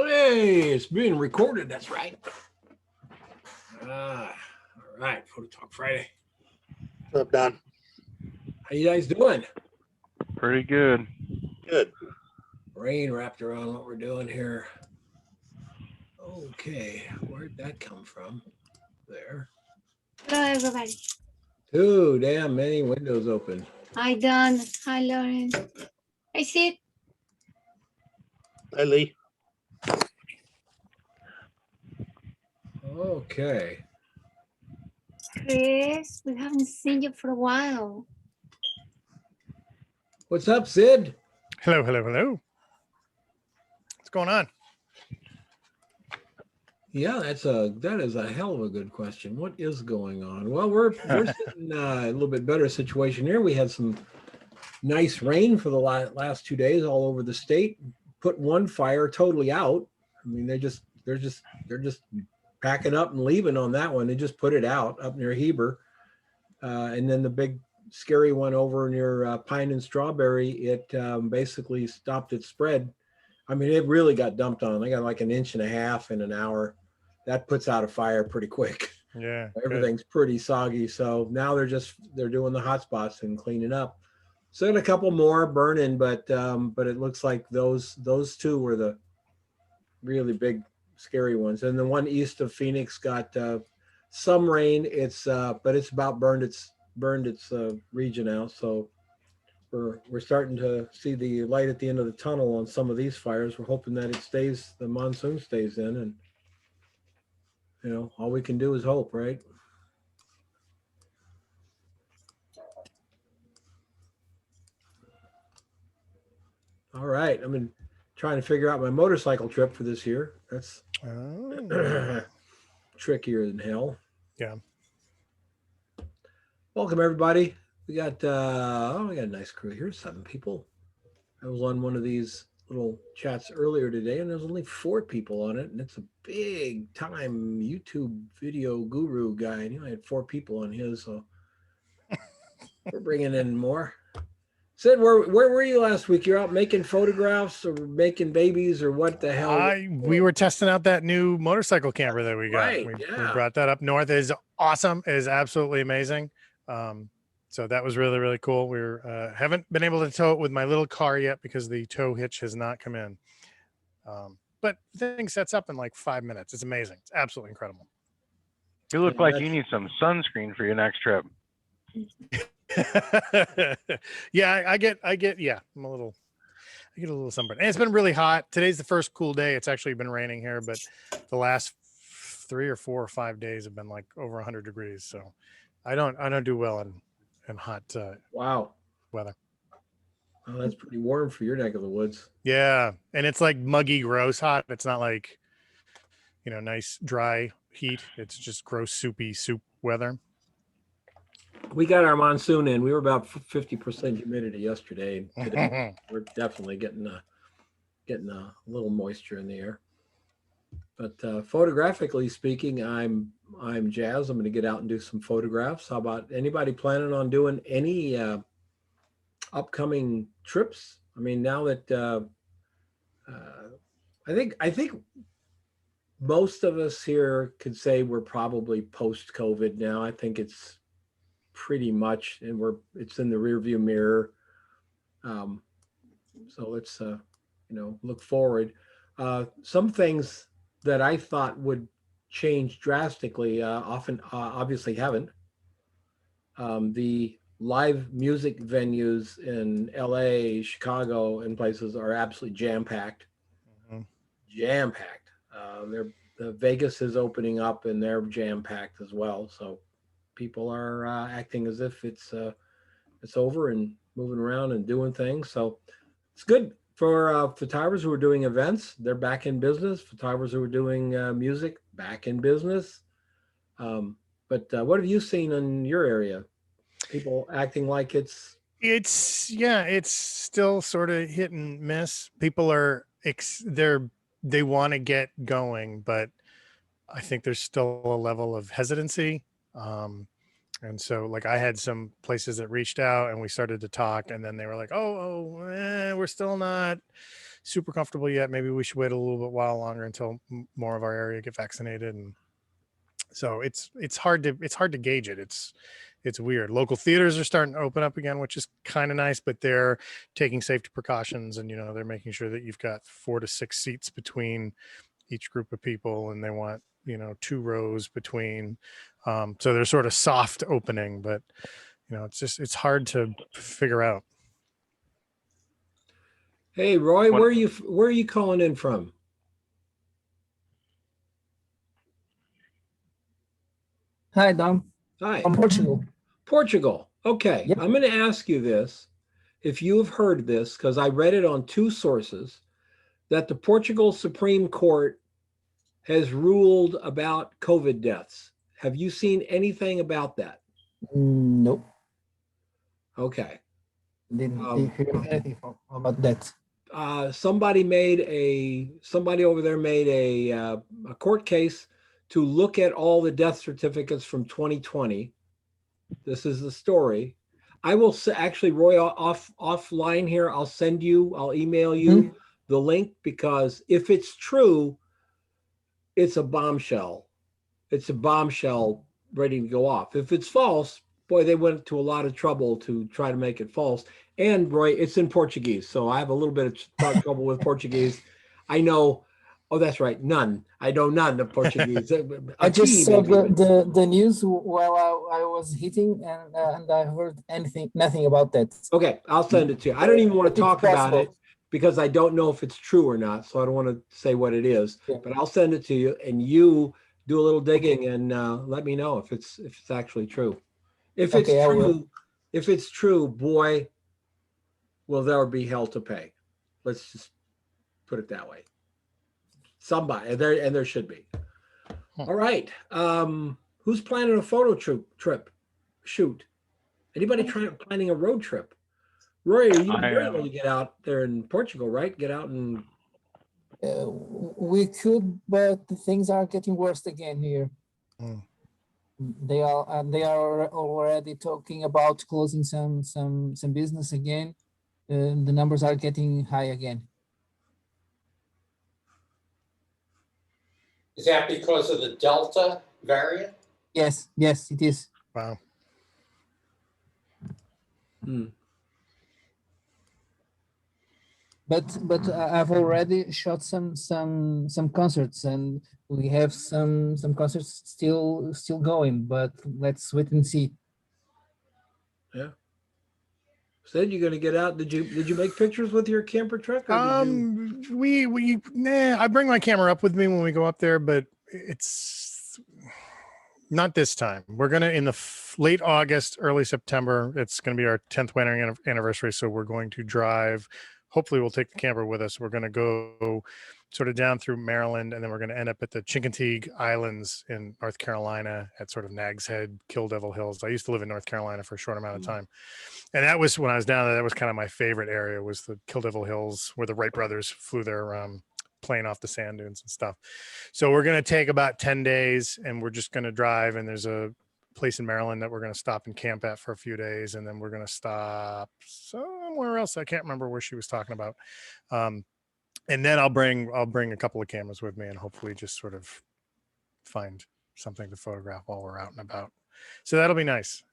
Hey, it's being recorded. That's right. All right. Photo Talk Friday. What's up, Don? How you guys doing? Pretty good. Good. Rain wrapped around what we're doing here. Okay, where'd that come from? There. Hello, everybody. Too damn many windows open. Hi, Don. Hi, Lauren. Hi, Sid. Hi, Lee. Okay. Chris, we haven't seen you for a while. What's up, Sid? Hello, hello, hello. What's going on? Yeah, that is a hell of a good question. What is going on? Well, we're sitting a little bit better situation here. We had some nice rain for the last 2 days all over the state. Put one fire totally out. I mean, they're just packing up and leaving on that one. They just put it out up near Heber, and then the big scary one over near Pine and Strawberry. It basically stopped its spread. I mean, it really got dumped on. They got like 1.5 inches in an hour. That puts out a fire pretty quick. Yeah. Everything's pretty soggy. So now they're doing the hot spots and cleaning up. So a couple more burning, but it looks like those two were the really big scary ones. And the one east of Phoenix got some rain. But it's about burned its region out. So we're starting to see the light at the end of the tunnel on some of these fires. We're hoping that the monsoon stays in, and all we can do is hope, right? All right. I've been trying to figure out my motorcycle trip for this year. That's trickier than hell. Yeah. Welcome, everybody. We got a nice crew here, 7 people. I was on one of these little chats earlier today, and there's only 4 people on it, and it's a big time YouTube video guru guy, and he only had 4 people on his, so we're bringing in more. Sid, where were you last week? You're out making photographs or making babies or what the hell? We were testing out that new motorcycle camper that we got. Right, We yeah. brought that up north. It is awesome. It is absolutely amazing. So that was really, really cool. We're haven't been able to tow it with my little car yet because the tow hitch has not come in. But the thing sets up in like 5 minutes. It's amazing. It's absolutely incredible. You look like you need some sunscreen for your next trip. Yeah, I get I get a little sunburn. And it's been really hot. Today's the first cool day. It's actually been raining here, but the last 3 or 4 or 5 days have been like over 100 degrees. So I don't do well in hot Wow. weather. Oh, that's pretty warm for your neck of the woods. Yeah, and it's like muggy, gross hot. It's not like, nice dry heat. It's just gross, soupy soup weather. We got our monsoon in. We were about 50% humidity yesterday. Today we're definitely getting a little moisture in the air. But photographically speaking, I'm Jazz. I'm going to get out and do some photographs. How about anybody planning on doing any upcoming trips? I mean, now that I think most of us here could say we're probably post-COVID now. I think it's pretty much, and it's in the rearview mirror. So let's look forward. Some things that I thought would change drastically often obviously haven't. The live music venues in LA, Chicago, and places are absolutely jam-packed. Jam-packed. The Vegas is opening up and they're jam-packed as well. So people are acting as if it's over and moving around and doing things. So it's good for photographers who are doing events. They're back in business. Photographers who are doing music, back in business. But what have you seen in your area? People acting like it's still sort of hit and miss. People are they want to get going, but I think there's still a level of hesitancy. And so like I had some places that reached out and we started to talk, and then they were like, we're still not super comfortable yet. Maybe we should wait a little bit while longer until more of our area get vaccinated. And so it's hard to gauge it. It's weird. Local theaters are starting to open up again, which is kind of nice, but they're taking safety precautions, and they're making sure that you've got 4 to 6 seats between each group of people, and they want 2 rows between. So they're sort of soft opening, but it's hard to figure out. Hey, Roy, What- where are you calling in from? Hi, Dom. Hi, From Portugal. Portugal. Okay, Yep. I'm going to ask you this. If you have heard this, because I read it on 2 sources, that the Portugal Supreme Court has ruled about COVID deaths. Have you seen anything about that? Nope. Okay. Didn't Um, hear anything about that. Somebody over there made a court case to look at all the death certificates from 2020. This is the story. I will actually, Roy, offline here, I'll email you the link, because if it's true, it's a bombshell. It's a bombshell ready to go off. If it's false, boy, they went to a lot of trouble to try to make it false. And Roy, it's in Portuguese, so I have a little bit of trouble with Portuguese. I know. Oh, that's right. None. I know none of Portuguese. I just Aqui, saw maybe, but- the news while I was hitting, and I heard nothing about that. Okay, I'll send it to you. I don't even want to If talk about possible. it because I don't know if it's true or not. So I don't want to say what it is. Yeah. But I'll send it to you, and you do a little digging and let me know if it's actually true. If it's Okay, I will. true, if it's true, boy, will there be hell to pay. Let's just put it that way. Somebody there should be. All right. Who's planning a photo trip? Shoot. Anybody planning a road trip? Roy, you're I able to get out there in Portugal, right? Get out and We could, but things are getting worse again here. Mm. They are already talking about closing some business again. The numbers are getting high again. Is that because of the Delta variant? Yes, it is. Wow. But I've already shot some concerts, and we have some concerts still going. But let's wait and see. said you're gonna get out. Did you make pictures with your camper truck? Or did you... I bring my camera up with me when we go up there, but it's not this time. We're gonna in the late August, early September. It's gonna be our 10th wedding anniversary, so we're going to drive. Hopefully, we'll take the camper with us. We're gonna go sort of down through Maryland, and then we're gonna end up at the Chincoteague Islands in North Carolina at sort of Nags Head, Kill Devil Hills. I used to live in North Carolina for a short amount of time. And that was when I was down there, that was kind of my favorite area, was the Kill Devil Hills, where the Wright brothers flew their plane off the sand dunes and stuff. So we're going to take about 10 days, and we're just going to drive. And there's a place in Maryland that we're going to stop and camp at for a few days. And then we're going to stop somewhere else. I can't remember where she was talking about. And then I'll bring a couple of cameras with me, and hopefully just sort of find something to photograph while we're out and about. So that'll be nice.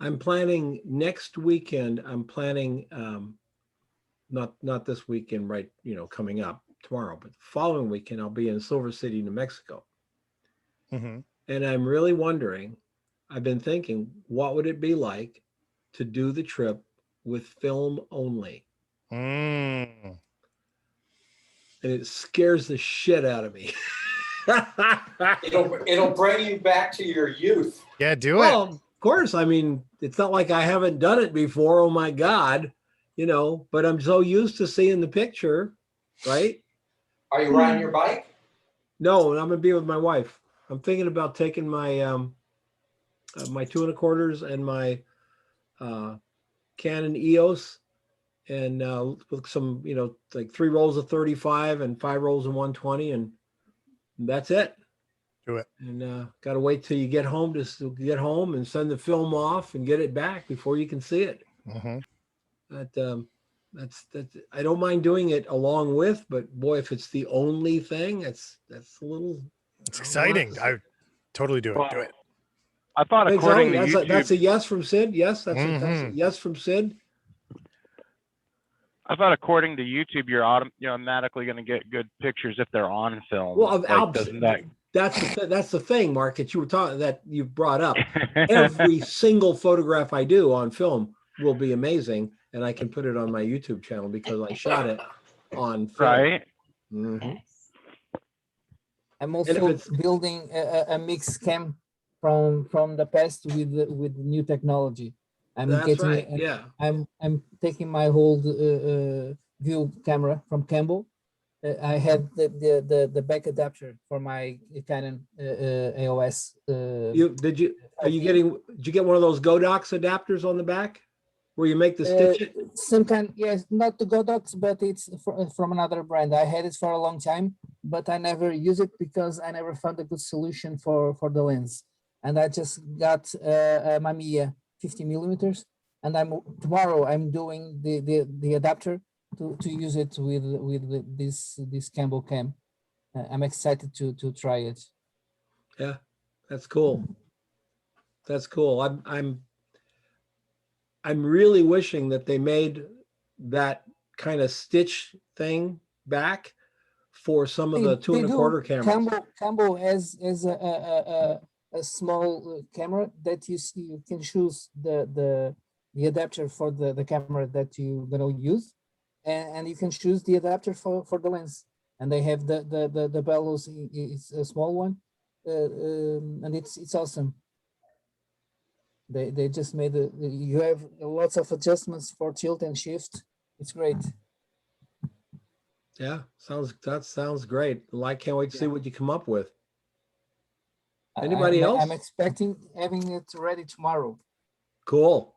I'm planning next weekend. I'm planning not this weekend, right? Coming up tomorrow, but the following weekend I'll be in Silver City, New Mexico. Mm-hmm. And I'm really wondering. I've been thinking, what would it be like to do the trip with film only? Mm. And it scares the shit out of me. It'll bring you back to your youth. Yeah, do Well, it. of course. I mean, it's not like I haven't done it before. Oh my God, but I'm so used to seeing the picture, right? Are you riding your bike? No, I'm gonna be with my wife. I'm thinking about taking my my 2 1/4s and my Canon EOS, and with some, like 3 rolls of 35 and 5 rolls of 120, and that's it. Do it. And got to wait till you get home to get home and send the film off and get it back before you can see it. Mm-hmm. But That's I don't mind doing it along with, but boy, if it's the only thing, that's a little. It's I don't know. exciting. I totally do it. Do Well, it. I thought according to Exciting. That's a YouTube, yes from Sid. Yes, that's a Mhm. yes from Sid. I thought according to YouTube, you're automatically going to get good pictures if they're on film. Well, of Like, doesn't that? that's the thing, Mark, that you were talking that you brought up. Every single photograph I do on film will be amazing, and I can put it on my YouTube channel because I shot it on film. Right. Mhm. I'm if also it's- building a mixed cam from the past with new technology. I'm That's getting right. Yeah. I'm taking my old view camera from Campbell. I had the back adapter for my Canon AOS. Are you did you get one of those Godox adapters on the back where you make the stitch it? Some kind, yes, not the Godox, but it's from another brand. I had it for a long time, but I never use it because I never found a good solution for the lens. And I just got a Mamiya 50 millimeters, and tomorrow I'm doing the adapter to use it with this Campbell cam. I'm excited to try it. Yeah, that's cool. That's cool. I'm really wishing that they made that kind of stitch thing back for some of the They 2 1/4 cameras. Campbell has a small camera that you can choose the adapter for the camera that you're gonna use, and you can choose the adapter for the lens. And they have the bellows. It's a small one, and it's awesome. They just made you have lots of adjustments for tilt and shift. It's great. Yeah, that sounds great. Well, I can't wait to see what you come up with. Anybody else? I'm expecting having it ready tomorrow. Cool.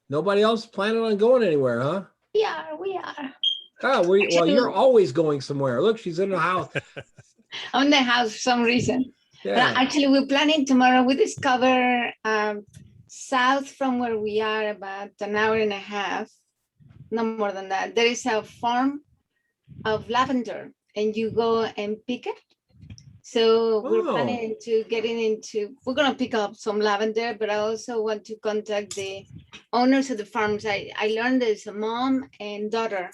Nobody else planning on going anywhere, huh? We are. Oh, well, you're always going somewhere. Look, she's in the house. On the house for some reason. Yeah. Actually, we're planning tomorrow. We discover south from where we are, about an hour and a half, no more than that. There is a farm of lavender, and you go and pick it. So we're Oh. planning to getting into. We're gonna pick up some lavender, but I also want to contact the owners of the farms. I learned there's a mom and daughter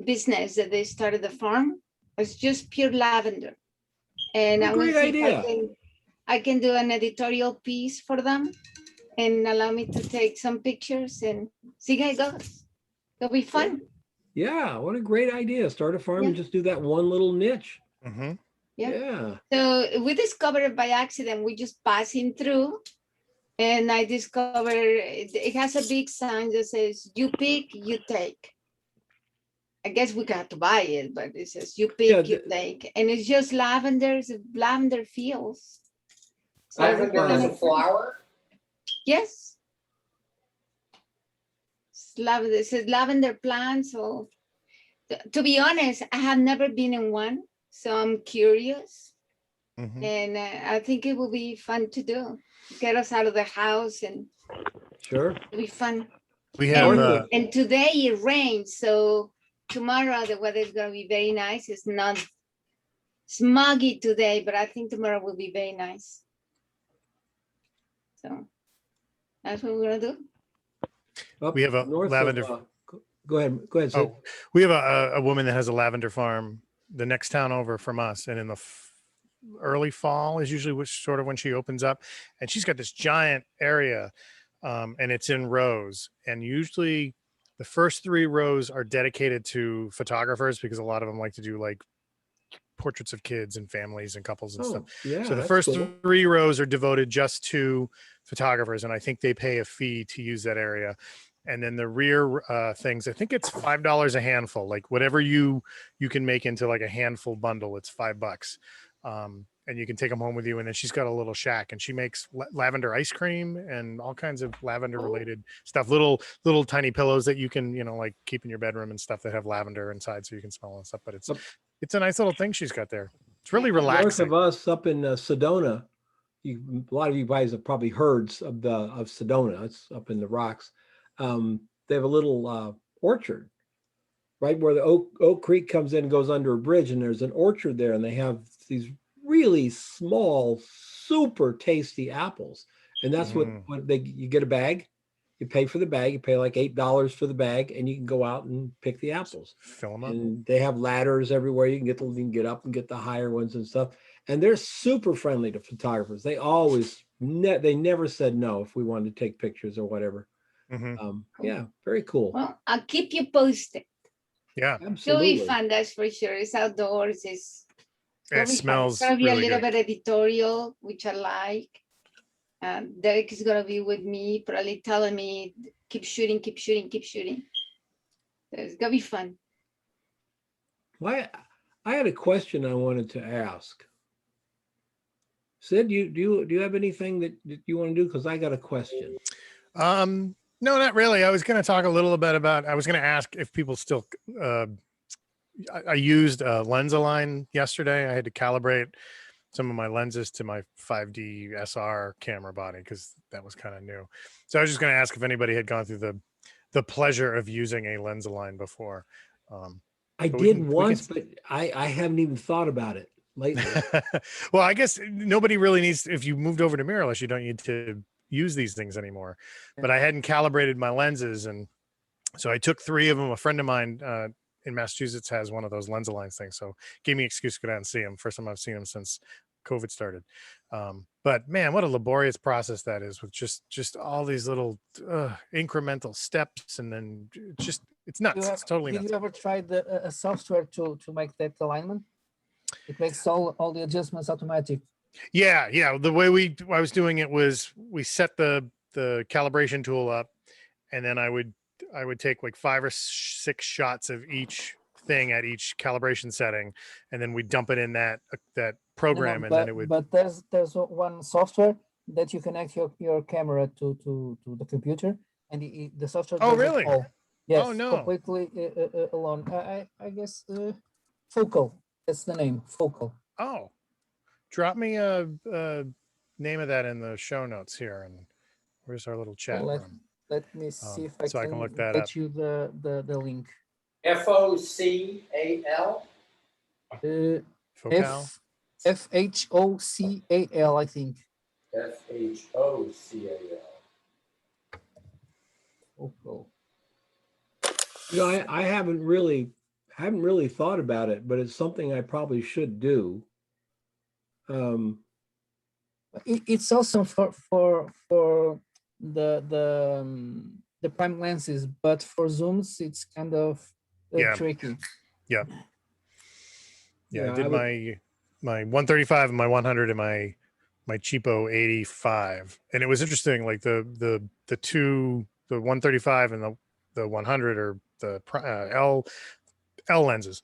business that they started the farm. It's just pure lavender. And Oh, I'm gonna great see if idea. I can do an editorial piece for them and allow me to take some pictures and see how it goes. It'll be fun. Yeah, what a great idea. Start a farm and Yeah. just do that one little niche. Mhm. Yeah. Yeah. So we discovered it by accident. We just passing through, and I discovered it has a big sign that says, "You pick, you take." I guess we got to buy it, but it says, "You pick, Yeah, you take," and it's just lavender fields. So Lavender is a everything- flower? Yes. It says lavender plants. So to be honest, I have never been in one, so I'm curious, Mhm. and I think it will be fun to do. Get us out of the house, and Sure. it'll be fun. We have North- And today it rains, so tomorrow the weather is going to be very nice. It's not smoggy today, but I think tomorrow will be very nice. So that's what we're gonna do. Up We have a north of, lavender- go ahead. Go ahead. Sid. Oh, we have a woman that has a lavender farm the next town over from us, and in the early fall is usually sort of when she opens up, and she's got this giant area, and it's in rows, and usually the first 3 rows are dedicated to photographers because a lot of them like to do like portraits of kids and families and couples and stuff. Oh, yeah. So the that's first cool. 3 rows are devoted just to photographers, and I think they pay a fee to use that area. And then the rear things, I think it's $5 a handful. Like whatever you can make into like a handful bundle, it's $5. And you can take them home with you. And then she's got a little shack, and she makes lavender ice cream and all kinds of lavender related stuff. Little tiny pillows that you can, like keep in your bedroom and stuff that have lavender inside, so you can smell and stuff. But it's a nice little thing she's got there. It's really North relaxing. of us, up in Sedona, a lot of you guys have probably heard of Sedona. It's up in the rocks. they have a little orchard right where the Oak Creek comes in and goes under a bridge, and there's an orchard there, and they have these really small, super tasty apples. And that's what you get a bag, you pay for the bag, you pay like $8 for the bag, and you can go out and pick the apples. Fill them up. And they have ladders everywhere. You can get up and get the higher ones and stuff. And they're super friendly to photographers. They always, they never said no if we wanted to take pictures or whatever. Yeah, very cool. Well, I'll keep you posted. Yeah. It'll Absolutely. be fun, that's for sure. It's outdoors. It's It gonna be fun. smells It's gonna be really a little good. bit editorial, which I like. Derek is gonna be with me, probably telling me, keep shooting, keep shooting, keep shooting. So it's gonna be fun. Why? I had a question I wanted to ask. Sid, do you have anything that you want to do? Because I got a question. No, not really. I was going to talk a little bit about, I was going to ask if people still, I used a Lensalign yesterday. I had to calibrate some of my lenses to my 5D SR camera body because that was kind of new. So I was just going to ask if anybody had gone through the pleasure of using a Lensalign before. I But did we can- once, but I haven't even thought about it lately. Well, I guess nobody really needs, if you moved over to mirrorless, you don't need to use these things anymore. But I hadn't calibrated my lenses, and so I took 3 of them. A friend of mine in Massachusetts has one of those Lensalign things, so gave me an excuse to go down and see him. First time I've seen him since COVID started. But man, what a laborious process that is, with just all these little incremental steps, and then it's nuts. It's totally Did nuts. you ever try a software to make that alignment? It makes all the adjustments automatic. Yeah. The way I was doing it was we set the calibration tool up, and then I would take like 5 or 6 shots of each thing at each calibration setting, and then we dump it in that program, and then it would. But there's one software that you connect your camera to the computer, and the software. Oh, does it really? all. Yes, Oh, no. completely alone. I guess Focal. That's the name. Focal. Oh, drop me a name of that in the show notes here, and where's our little chat room? Let me see if so I can look that get up. you the link. FOCAL? Focal. FHOCAL, I think. FHOCAL. Focal. You know, I haven't really thought about it, but it's something I probably should do. It's also for the prime lenses, but for zooms it's kind of tricky. Yeah, Yeah, I did I my 135 and my 100 and my cheapo 85, and it was interesting. Like the 135 and the 100 are the L lenses,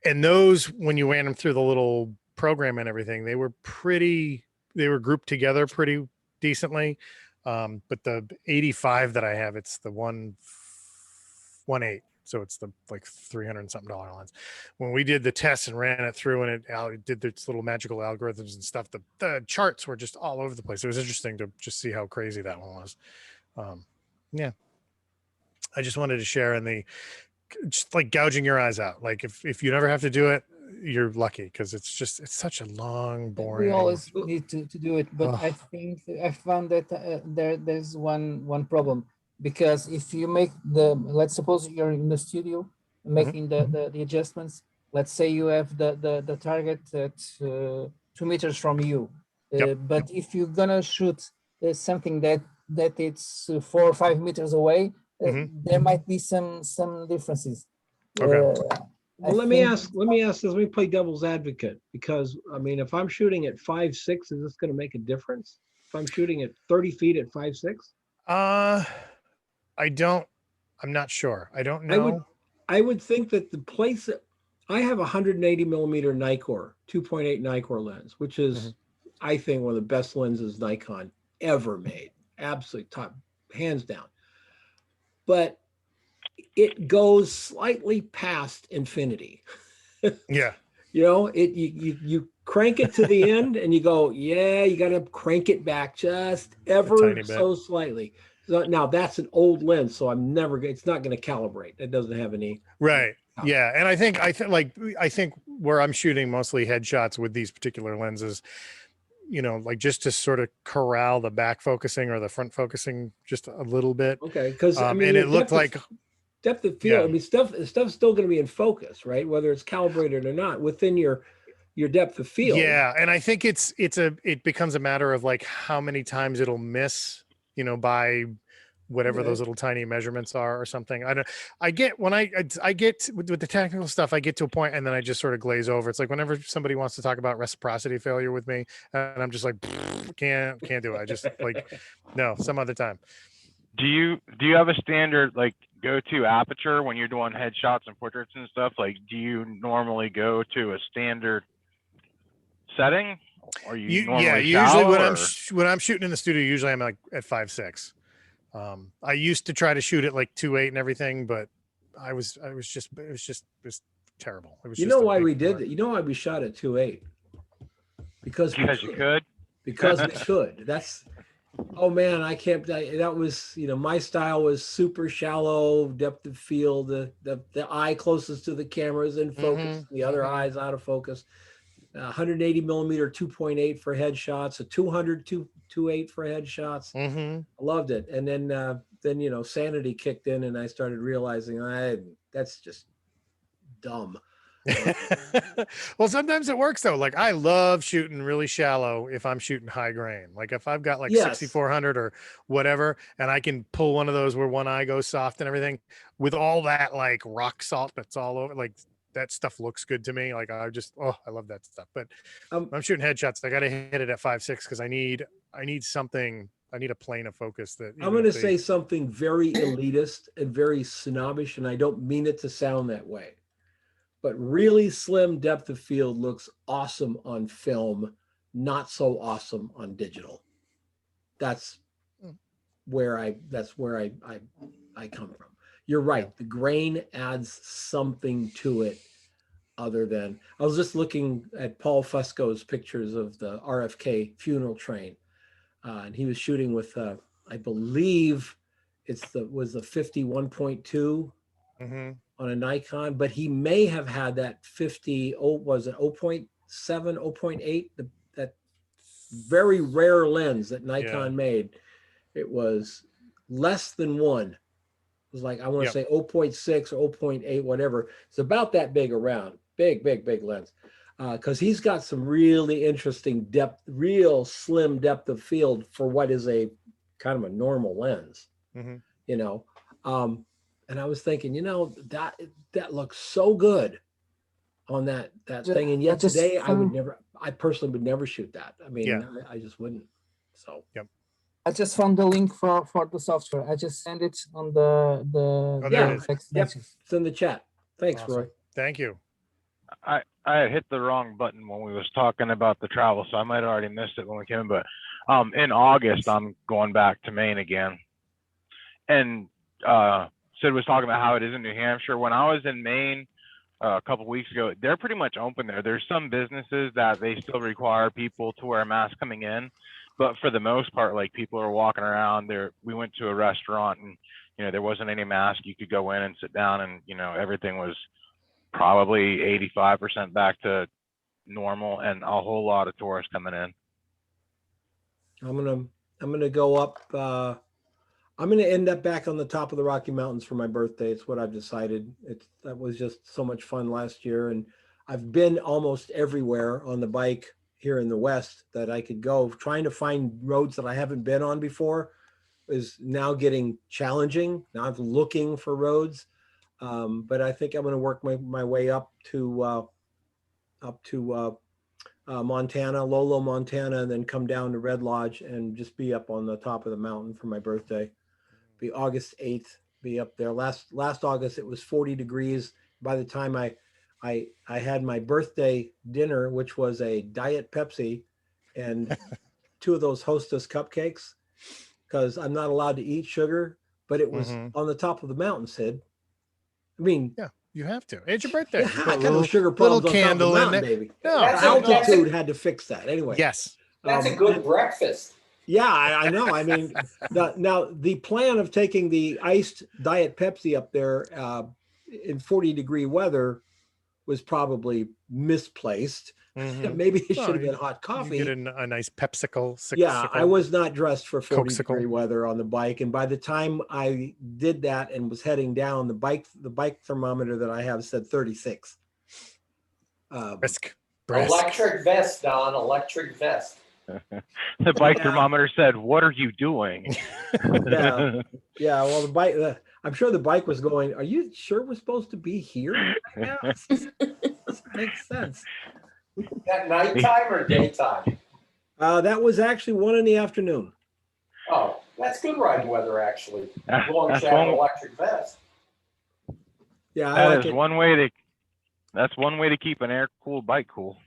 and those, when you ran them through the little program and everything, they were grouped together pretty decently. But the 85 that I have, it's the 1.8. So it's the like $300 and something lens. When we did the test and ran it through, and it did its little magical algorithms and stuff, the charts were just all over the place. It was interesting to just see how crazy that one was. Yeah. I just wanted to share just like gouging your eyes out. Like if you never have to do it, you're lucky, because it's such a long, boring. We always need to do it, but Ugh. I think I found that there's one problem, because if you make let's suppose you're in the studio making the adjustments. Let's say you have the target at 2 meters from you, but if you're gonna shoot something that it's 4 or 5 meters away, there might be some differences. Okay. Well, let me ask this. Let me play devil's advocate, because I mean, if I'm shooting at 5.6, is this going to make a difference? If I'm shooting at 30 feet at 5.6? I'm not sure. I don't know. I would think that the place that I have a 180 millimeter Nikkor 2.8 Nikkor lens, which is, I think, one of the best lenses Nikon ever made. Absolutely top, hands down. But it goes slightly past infinity. Yeah. You know, you crank it to the end and you go, yeah, you got to crank it back just ever tiny bit. so slightly. So now that's an old lens, so it's not going to calibrate. It doesn't have any. Right. Oh. Yeah. And I think where I'm shooting mostly headshots with these particular lenses, like just to sort of corral the back focusing or the front focusing just a little bit. Okay, because I mean, and your it looked like, depth of field. Yeah. I mean, stuff's still going to be in focus, right? Whether it's calibrated or not, within your depth of field. yeah. And I think it becomes a matter of like how many times it'll miss, by whatever Okay. those little tiny measurements are or something. I get when I get with the technical stuff, I get to a point and then I just sort of glaze over. It's like whenever somebody wants to talk about reciprocity failure with me, and I'm just like, can't do it. I just like, no, some other time. Do you have a standard like go-to aperture when you're doing headshots and portraits and stuff? Like, do you normally go to a standard setting, or you normally usually when shallow, when I'm shooting in the studio, usually I'm like at 5.6. I used to try to shoot at like 2.8 and everything, but it was terrible. It was You just know a why big we did blur. that? You know why we shot at 2.8? Because because you could? Because we could. That's, oh man, I can't. That was, my style was super shallow, depth of field. The eye closest to the camera is in focus. The other mhm. eye's out of focus. 180 millimeter 2.8 for headshots. A 2.8 for headshots. Mhm. I loved it. And then sanity kicked in, and I started realizing that's just dumb. Well, sometimes it works though. Like I love shooting really shallow if I'm shooting high grain. Like if I've got like Yes. 6400 or whatever, and I can pull one of those where one eye goes soft and everything with all that like rock salt that's all over, like that stuff looks good to me. Like I love that stuff. But when I'm shooting headshots, I got to hit it at 5.6 because I need something. I need a plane of focus that I'm going to say something very elitist and very snobbish, and I don't mean it to sound that way. But really slim depth of field looks awesome on film, not so awesome on digital. That's where I come from. You're right. The grain adds something to it other than, I was just looking at Paul Fusco's pictures of the RFK funeral train. And he was shooting with, I believe was the 51.2 on a Nikon, but he may have had that 0.7, 0.8, that very rare lens that Nikon made. It was less than one. It was like, I want to say 0.6 or 0.8, whatever. It's about that big around, big lens. Because he's got some really interesting depth, real slim depth of field for what is a kind of a normal lens, and I was thinking, that looks so good on that thing. And yet today I personally would never shoot that. I mean, I just wouldn't. So, I just found the link for the software. I just sent it on the there it is. text Yep. message. It's in the chat. Thanks, Awesome. Roy. Thank you. I had hit the wrong button when we was talking about the travel, so I might have already missed it when we came in. But in August, I'm going back to Maine again, and Sid was talking about how it is in New Hampshire. When I was in Maine a couple of weeks ago, they're pretty much open there. There's some businesses that they still require people to wear a mask coming in, but for the most part, like people are walking around there. We went to a restaurant and, there wasn't any mask. You could go in and sit down and, everything was probably 85% back to normal and a whole lot of tourists coming in. I'm gonna go up. I'm going to end up back on the top of the Rocky Mountains for my birthday. It's what I've decided. That was just so much fun last year. And I've been almost everywhere on the bike here in the West that I could go. Trying to find roads that I haven't been on before is now getting challenging. Now I'm looking for roads. But I think I'm going to work my way up to Montana, Lolo, Montana, and then come down to Red Lodge and just be up on the top of the mountain for my birthday. Be August 8th, be up there. Last August, it was 40 degrees. By the time I had my birthday dinner, which was a Diet Pepsi and two of those Hostess cupcakes, because I'm not allowed to eat sugar, but it was on the top of the mountain, Sid. I mean, you have to. It's your birthday. yeah, I got no sugar problems little on top of the candle in mountain, there. baby. No. That's Altitude had to fix that anyway. Yes. That's a good breakfast. Yeah, I know. I mean, now the plan of taking the iced Diet Pepsi up there in 40-degree weather was probably misplaced. Mhm. Maybe it Well, should have been you- hot You coffee. get a nice Pepsicle. Yeah, I was not dressed for 40-degree Cokesicle. weather on the bike, and by the time I did that and was heading down, the bike thermometer that I have said 36. brisk. Electric vest, Don, electric vest. The bike Yeah. thermometer said, "What are you doing?" Yeah. Yeah, well, the bike, I'm sure the bike was going, are you sure we're supposed to be here right now? This doesn't make sense. At nighttime or daytime? That was actually 1 in the afternoon. Oh, that's good riding weather, actually. As long as That's you have an one. electric vest. Yeah, I That like is it. one way to. That's one way to keep an air-cooled bike cool.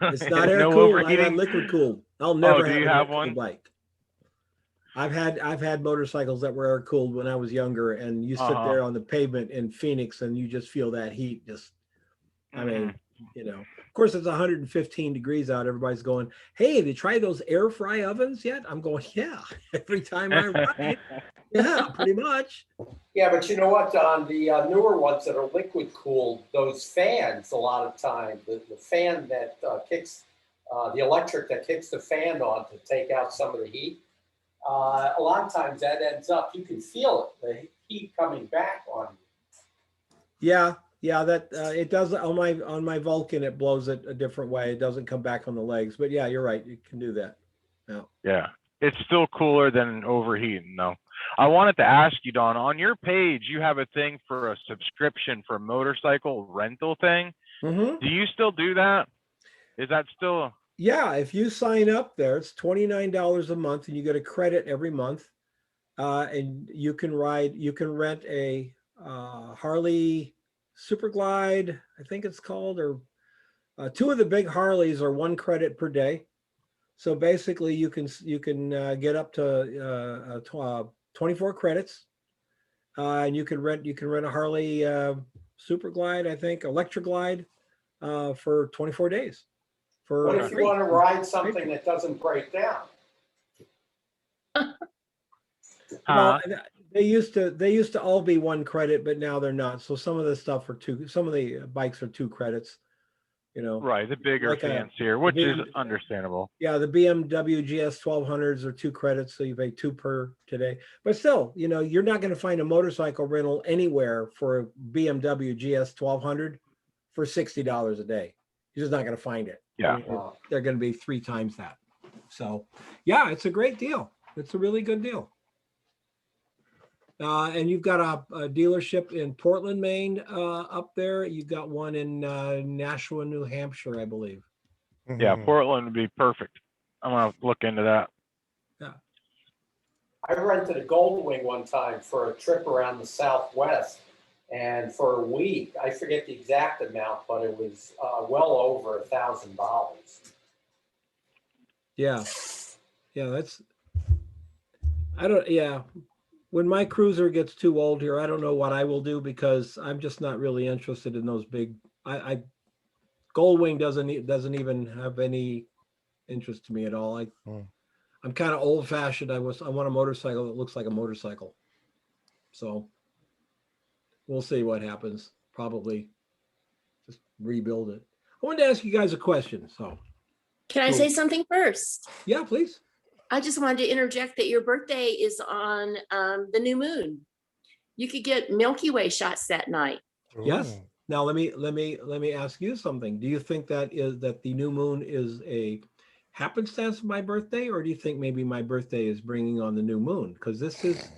It's not air No cooled. I'm overheating. not liquid cooled. I'll never do have you an have air-cooled one? bike. I've had motorcycles that were air cooled when I was younger, and you sit Uh-huh. there on the pavement in Phoenix and you just feel that heat. Just, I mean, of course it's 115 degrees out. Everybody's going, "Hey, did you try those air fry ovens yet?" I'm going, "Yeah." Every time I ride, yeah, pretty much. Yeah, but you know what, Don? The newer ones that are liquid cooled, those fans, a lot of time, the fan that kicks, the electric that kicks the fan on to take out some of the heat, a lot of times that ends up, you can feel it, the heat coming back on you. Yeah, that it does on my Vulcan. It blows it a different way. It doesn't come back on the legs. But yeah, you're right. You can do that. Yeah. Yeah, it's still cooler than overheating, though. I wanted to ask you, Don, on your page, you have a thing for a subscription for motorcycle rental thing. Mm-hmm. Do you still do that? Is that still? Yeah, if you sign up there, it's $29 a month, and you get a credit every month, and you can rent a Harley Super Glide, I think it's called, or two of the big Harleys are 1 credit per day. So basically, you can get up to 24 credits, and you can rent a Harley Super Glide, I think, Electra Glide, for 24 days. For What if you want to ride something that doesn't break down? Well, they used to all be 1 credit, but now they're not. So some of the stuff are 2. Some of the bikes are 2 credits. You know, Right, the bigger, like a fancier, which is BMW understandable. yeah, the BMW GS 1200s are 2 credits, so you pay 2 per today. But still, you're not going to find a motorcycle rental anywhere for a BMW GS 1200 for $60 a day. You're just not going to find it. Yeah. I mean, they're going to be 3 times that. So, yeah, it's a great deal. It's a really good deal. And you've got a dealership in Portland, Maine, up there. You've got one in Nashua, New Hampshire, I believe. Yeah, Mhm. Portland would be perfect. I'm gonna look into that. I rented a Goldwing one time for a trip around the Southwest. And for a week, I forget the exact amount, but it was well over $1,000. Yeah. Yeah. When my cruiser gets too old here, I don't know what I will do, because I'm just not really interested in those big, Goldwing doesn't even have any interest to me at all. I'm kind of old fashioned. I want a motorcycle that looks like a motorcycle. So we'll see what happens. Probably just rebuild it. I wanted to ask you guys a question. So Can I Cool. say something first? yeah, please. I just wanted to interject that your birthday is on the new moon. You could get Milky Way shots that night. Yes. Ooh. Now let me ask you something. Do you think that the new moon is a happenstance of my birthday, or do you think maybe my birthday is bringing on the new moon? Because this is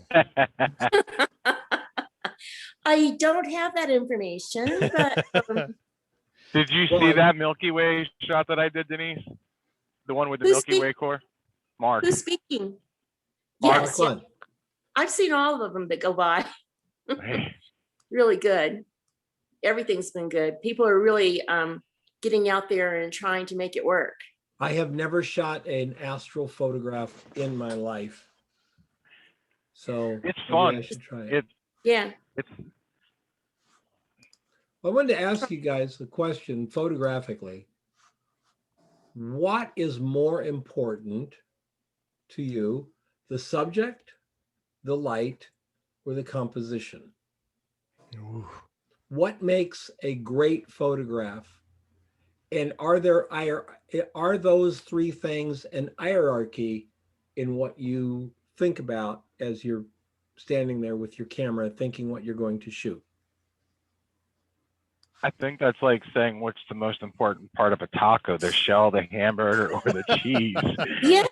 I don't have that information, but Did you Well, see that Milky Way shot that I did, Denise? The one with the Who's Milky speak- Way core? Mark. who's speaking? Mark Yes, Mark Lund. I've seen all of them that go by. Hey, Really good. Everything's been good. People are really getting out there and trying to make it work. I have never shot an astral photograph in my life. So It's maybe I fun. should try it. It, Yeah. it's I wanted to ask you guys the question photographically. What is more important to you the subject, the light, or the composition? Ooh. What makes a great photograph? And are those three things an hierarchy in what you think about as you're standing there with your camera thinking what you're going to shoot? I think that's like saying what's the most important part of a taco, the shell, the hamburger, or the cheese. Yeah,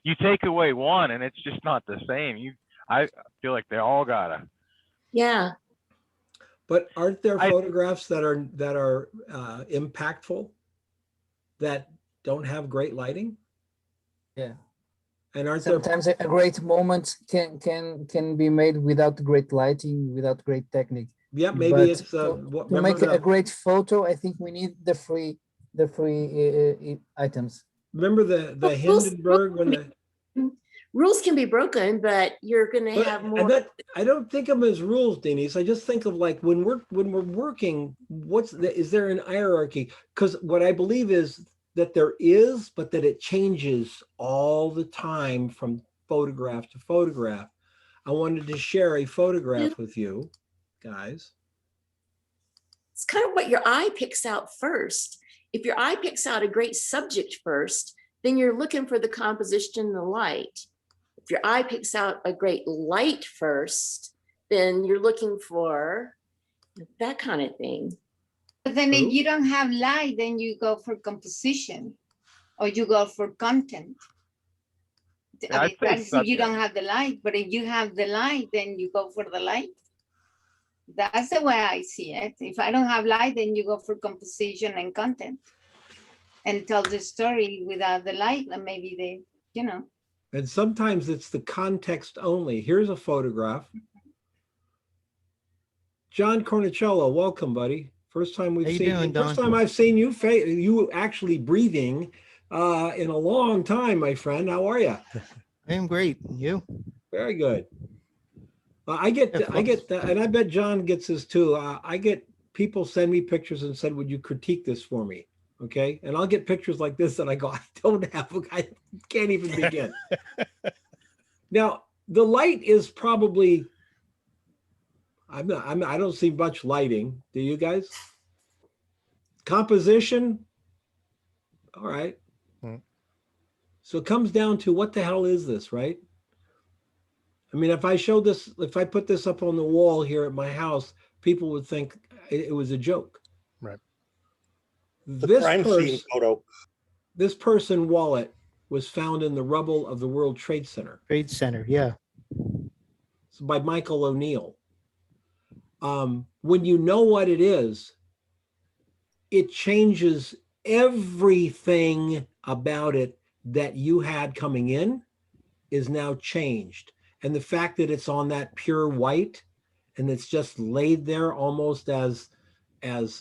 You take away one and it's just not the same. I feel like they all gotta. yeah. But aren't there I- photographs that are impactful that don't have great lighting? Yeah. And aren't there? Sometimes a great moment can be made without great lighting, without great technique. Yeah, maybe But it's what to remember make a the, great photo, I think we need the free items. remember the Well, rules- Hindenburg when the Rules can be broken, but you're gonna but have I more. bet I don't think of them as rules, Denise. I just think of like when we're working, is there an hierarchy? Because what I believe is that there is, but that it changes all the time from photograph to photograph. I wanted to share a photograph with you guys. It's kind of what your eye picks out first. If your eye picks out a great subject first, then you're looking for the composition and the light. If your eye picks out a great light first, then you're looking for that kind of thing. But then if True. you don't have light, then you go for composition or you go for content. Yeah, I I'd mean, say that's if you subject. don't have the light, but if you have the light, then you go for the light. That's the way I see it. If I don't have light, then you go for composition and content and tell the story without the light, and maybe they, And sometimes it's the context only. Here's a photograph. John Cornicello, welcome, buddy. First time we've How you seen doing, First Don? time I've seen you you actually breathing in a long time, my friend. How are you? I am great. You? Very good. I get, and I bet John gets this too. I get people send me pictures and said, "Would you critique this for me?" Okay, and I'll get pictures like this, and I go, "I don't have, I can't even begin." Now, the light is probably. I don't see much lighting. Do you guys? Composition. All right. Hmm. So it comes down to what the hell is this, right? I mean, if I show this, if I put this up on the wall here at my house, people would think it was a joke. Right. The crime scene photo. This person wallet was found in the rubble of the World Trade Center. Trade Center. Yeah. It's by Michael O'Neill. When you know what it is, it changes everything about it that you had coming in is now changed. And the fact that it's on that pure white and it's just laid there almost as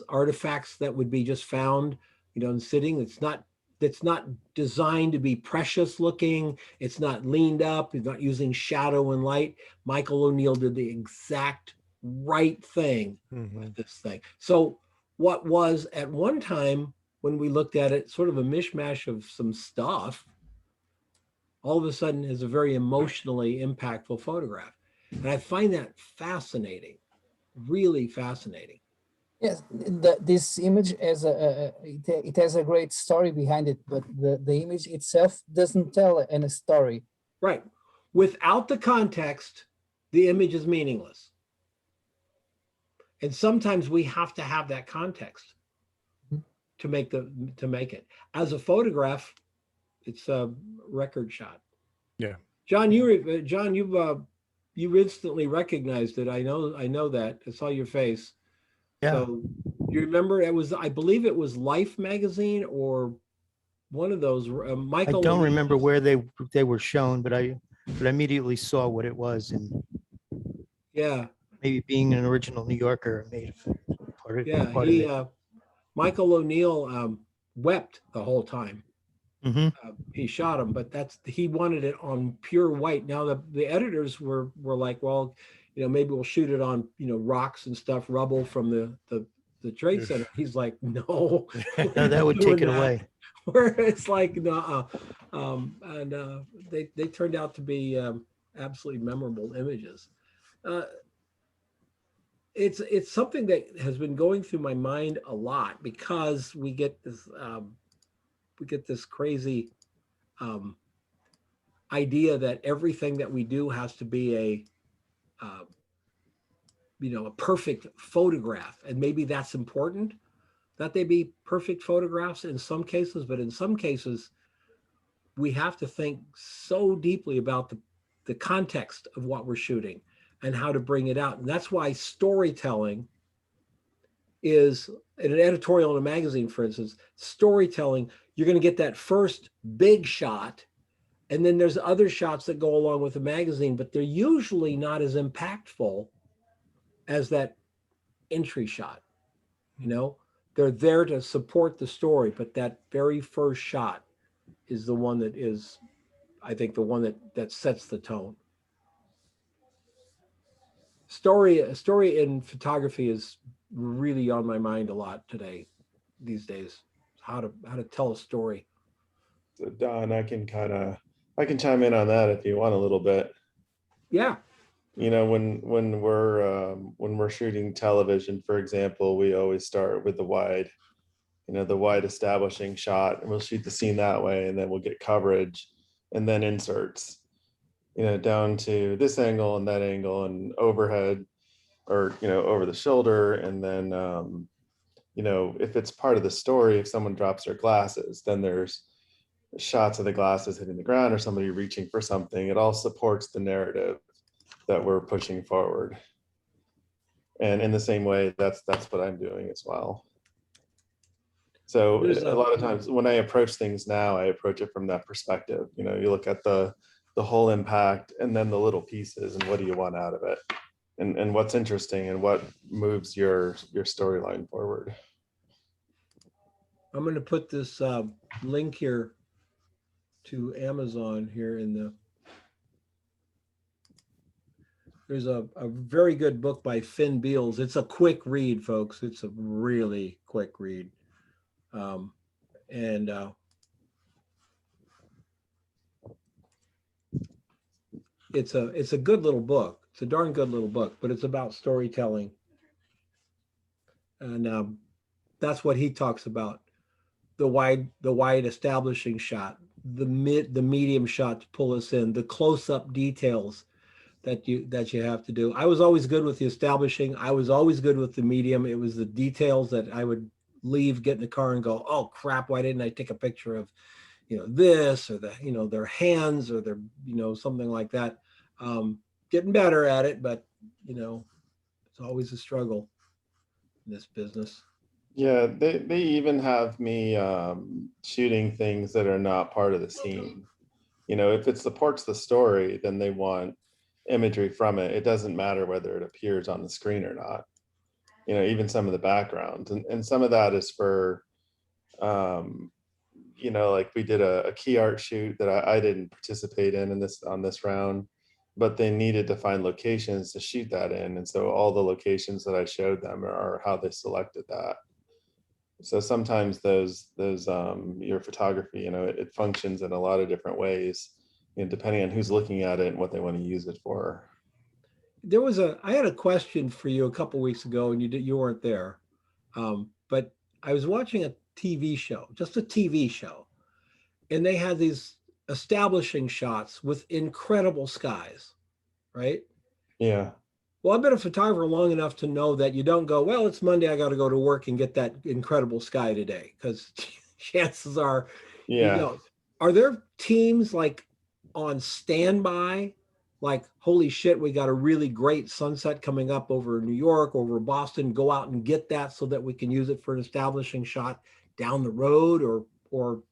artifacts that would be just found, and sitting, it's not designed to be precious looking. It's not leaned up. It's not using shadow and light. Michael O'Neill did the exact right thing with this thing. So what was at one time when we looked at it sort of a mishmash of some stuff, all of a sudden is a very emotionally impactful photograph. And I find that fascinating, really fascinating. Yes, this image has it has a great story behind it, but the image itself doesn't tell any story. Right. Without the context, the image is meaningless. And sometimes we have to have that context to make it. As a photograph, it's a record shot. Yeah. John, you instantly recognized it. I know that. I saw your face. Yeah. So you remember I believe it was Life magazine or one of those. I Michael. don't remember where they were shown, but I immediately saw what it was, and Yeah. maybe being an original New Yorker made part of Yeah. part of it. Michael O'Neill wept the whole time. Mhm. He shot him, but he wanted it on pure white. Now the editors were like, well, maybe we'll shoot it on rocks and stuff, rubble from the the Trade Center. He's like, no. No, that would take it away. Where it's like, no, they turned out to be absolutely memorable images. It's something that has been going through my mind a lot because we get this crazy idea that everything that we do has to be a perfect photograph, and maybe that's important that they be perfect photographs in some cases, but in some cases we have to think so deeply about the context of what we're shooting and how to bring it out. And that's why storytelling is, in an editorial in a magazine, for instance, storytelling, you're going to get that first big shot, and then there's other shots that go along with the magazine, but they're usually not as impactful as that entry shot. They're there to support the story, but that very first shot is the one that is, I think, the one that sets the tone. Story in photography is really on my mind a lot these days. How to tell a story. So Don, I can chime in on that if you want a little bit. Yeah. When we're shooting television, for example, we always start with the wide establishing shot, and we'll shoot the scene that way, and then we'll get coverage and then inserts, down to this angle and that angle and overhead or, over the shoulder. And then, if it's part of the story, if someone drops their glasses, then there's shots of the glasses hitting the ground or somebody reaching for something. It all supports the narrative that we're pushing forward. And in the same way, that's what I'm doing as well. So a lot of times when I approach things now, I approach it from that perspective. You look at the whole impact and then the little pieces and what do you want out of it, and what's interesting and what moves your storyline forward. I'm going to put this link here to Amazon here there's a very good book by Finn Beals. It's a quick read, folks. It's a really quick read. It's a good little book. It's a darn good little book, but it's about storytelling. And that's what he talks about. The wide establishing shot, the medium shot to pull us in, the close-up details that you have to do. I was always good with the establishing. I was always good with the medium. It was the details that I would leave, get in the car and go, oh crap, why didn't I take a picture of, this or their hands or their, something like that. Getting better at it, but it's always a struggle in this business. Yeah, they even have me shooting things that are not part of the scene. If it supports the story, then they want imagery from it. It doesn't matter whether it appears on the screen or not. Even some of the backgrounds, and some of that is for, like we did a key art shoot that I didn't participate in this round, but they needed to find locations to shoot that in, and so all the locations that I showed them are how they selected that. So sometimes those your photography, it functions in a lot of different ways, depending on who's looking at it and what they want to use it for. I had a question for you a couple weeks ago, and you weren't there, but I was watching a TV show, just a TV show, and they had these establishing shots with incredible skies, right? Yeah. Well, I've been a photographer long enough to know that you don't go, well, it's Monday, I got to go to work and get that incredible sky today, because chances are, are there teams like on standby? Like, holy shit, we got a really great sunset coming up over New York, over Boston, go out and get that so that we can use it for an establishing shot down the road, or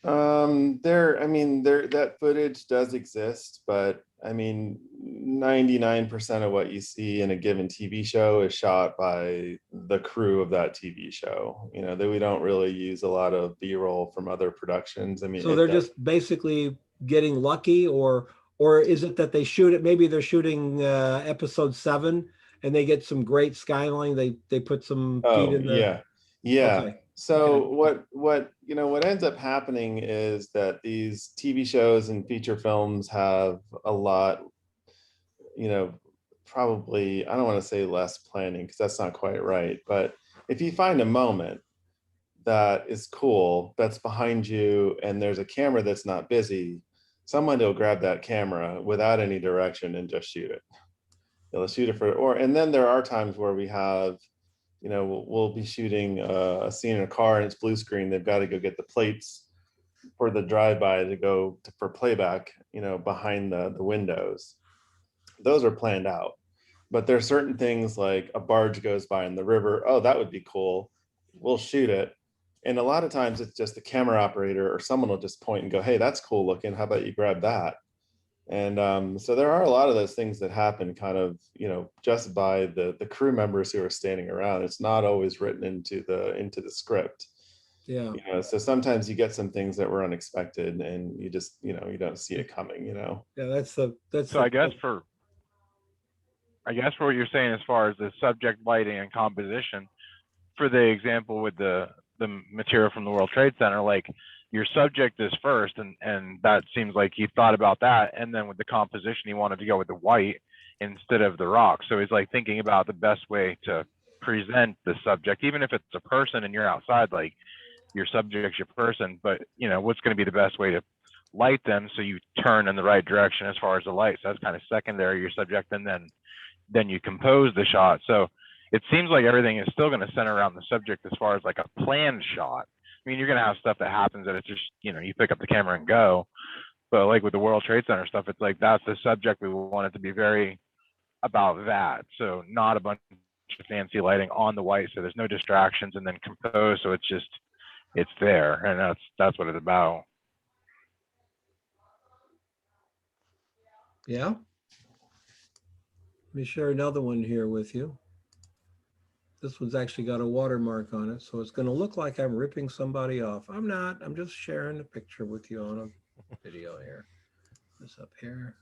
that footage does exist, but 99% of what you see in a given TV show is shot by the crew of that TV show. That we don't really use a lot of B-roll from other productions. So they're just basically getting lucky, or is it that they shoot it? Maybe they're shooting episode 7 and they get some great skyline. They put some feet Oh, in the. yeah. Yeah. Okay. So what ends up happening is that these TV shows and feature films have a lot, probably, I don't want to say less planning because that's not quite right. But if you find a moment that is cool, that's behind you, and there's a camera that's not busy, someone will grab that camera without any direction and just shoot it. They'll shoot it and then there are times where we have, we'll be shooting a scene in a car and it's blue screen. They've got to go get the plates for the drive-by for playback, behind the windows. Those are planned out. But there are certain things like a barge goes by in the river. Oh, that would be cool. We'll shoot it. And a lot of times it's just the camera operator or someone will just point and go, hey, that's cool looking. How about you grab that? And so there are a lot of those things that happen kind of, just by the crew members who are standing around. It's not always written into the script. Yeah. So sometimes you get some things that were unexpected and you just, you don't see it coming, Yeah, that's so I guess for what you're saying as far as the subject, lighting, and composition, for the example with the material from the World Trade Center, like your subject is first, and that seems like he thought about that, and then with the composition he wanted to go with the white instead of the rock. So he's like thinking about the best way to present the subject, even if it's a person and you're outside, like your subject's your person, but what's going to be the best way to light them so you turn in the right direction as far as the light. So that's kind of secondary, your subject, and then you compose the shot. So it seems like everything is still going to center around the subject as far as like a planned shot. I mean, you're going to have stuff that happens that it's just, you pick up the camera and go. But like with the World Trade Center stuff, it's like, that's the subject. We want it to be very about that. So not a bunch of fancy lighting on the white. So there's no distractions, and then compose. So it's there. And that's what it's about. Yeah. Let me share another one here with you. This one's actually got a watermark on it, so it's going to look like I'm ripping somebody off. I'm not. I'm just sharing a picture with you on a video here. This up here.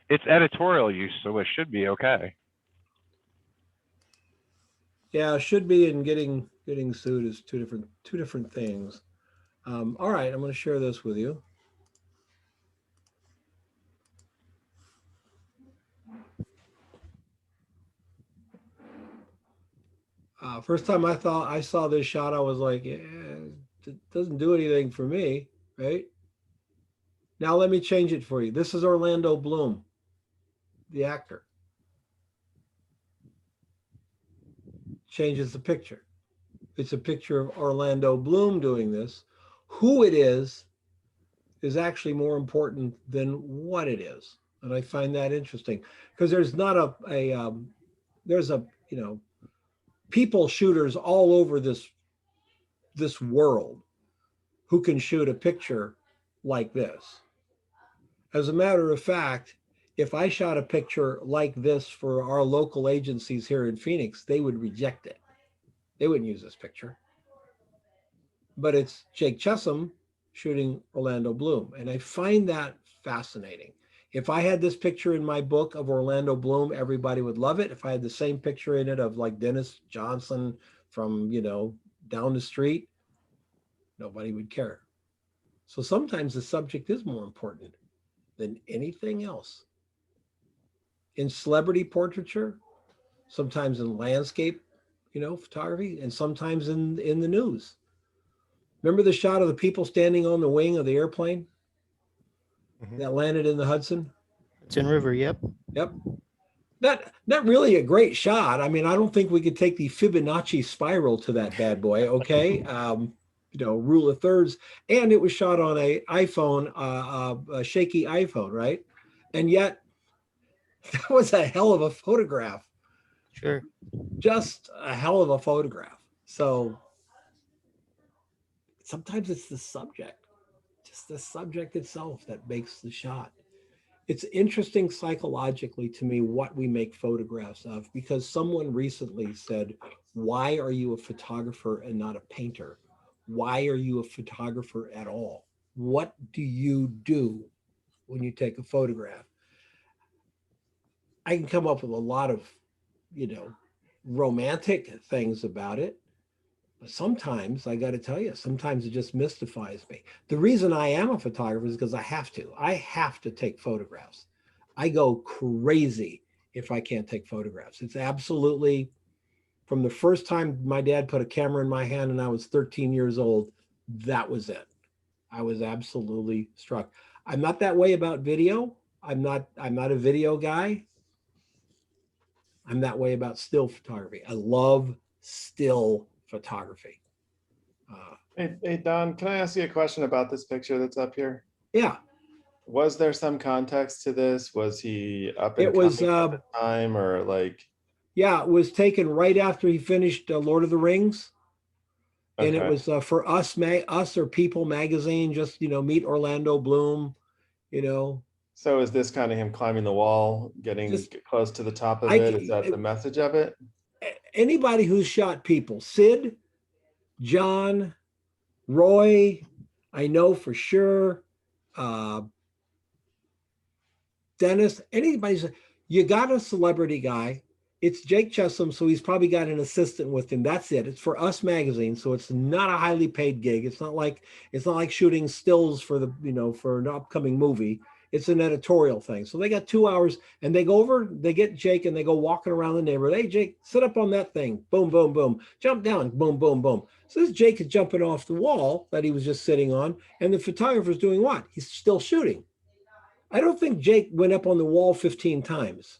It's editorial use, so it should be okay. Yeah, should be, and getting sued is two different things. All right, I'm going to share this with you. First time I saw this shot, I was like, yeah, it doesn't do anything for me, right? Now let me change it for you. This is Orlando Bloom, the actor. Changes the picture. It's a picture of Orlando Bloom doing this. Who it is actually more important than what it is. And I find that interesting because there's not there's people shooters all over this world who can shoot a picture like this. As a matter of fact, if I shot a picture like this for our local agencies here in Phoenix, they would reject it. They wouldn't use this picture. But it's Jake Chessum shooting Orlando Bloom. And I find that fascinating. If I had this picture in my book of Orlando Bloom, everybody would love it. If I had the same picture in it of like Dennis Johnson from, down the street, nobody would care. So sometimes the subject is more important than anything else. In celebrity portraiture, sometimes in landscape, photography, and sometimes in the news. Remember the shot of the people standing on the wing of the airplane that landed in the Hudson? Hudson River, yep. Yep. Not really a great shot. I mean, I don't think we could take the Fibonacci spiral to that bad boy, okay? Rule of thirds. And it was shot on a iPhone, a shaky iPhone, right? And yet, that was a hell of a photograph. Sure. Just a hell of a photograph. So sometimes it's the subject, just the subject itself that makes the shot. It's interesting psychologically to me what we make photographs of, because someone recently said, why are you a photographer and not a painter? Why are you a photographer at all? What do you do when you take a photograph? I can come up with a lot of romantic things about it. But sometimes I got to tell you, sometimes it just mystifies me. The reason I am a photographer is because I have to take photographs. I go crazy if I can't take photographs. It's absolutely, from the first time my dad put a camera in my hand and I was 13 years old, that was it. I was absolutely struck. I'm not that way about video. I'm not a video guy. I'm that way about still photography. I love still photography. Hey, Don, can I ask you a question about this picture that's up here? Yeah. Was there some context to this? Was he up and It was, coming at the time, or like? Yeah, it was taken right after he finished Lord of the Rings. And it Okay. was for Us or People magazine, just, meet Orlando Bloom, So is this kind of him climbing the wall, getting Just- close to the top of I it? c- Is that the message of it? Anybody who's shot people, Sid, John, Roy, I know for sure, Dennis, anybody's, you got a celebrity guy. It's Jake Chesham, so he's probably got an assistant with him. That's it. It's for Us magazine, so it's not a highly paid gig. It's not like shooting stills for for an upcoming movie. It's an editorial thing. So they got 2 hours, and they go over. They get Jake, and they go walking around the neighborhood. Hey, Jake, sit up on that thing. Boom, boom, boom. Jump down. Boom, boom, boom. So this Jake is jumping off the wall that he was just sitting on, and the photographer's doing what? He's still shooting. I don't think Jake went up on the wall 15 times.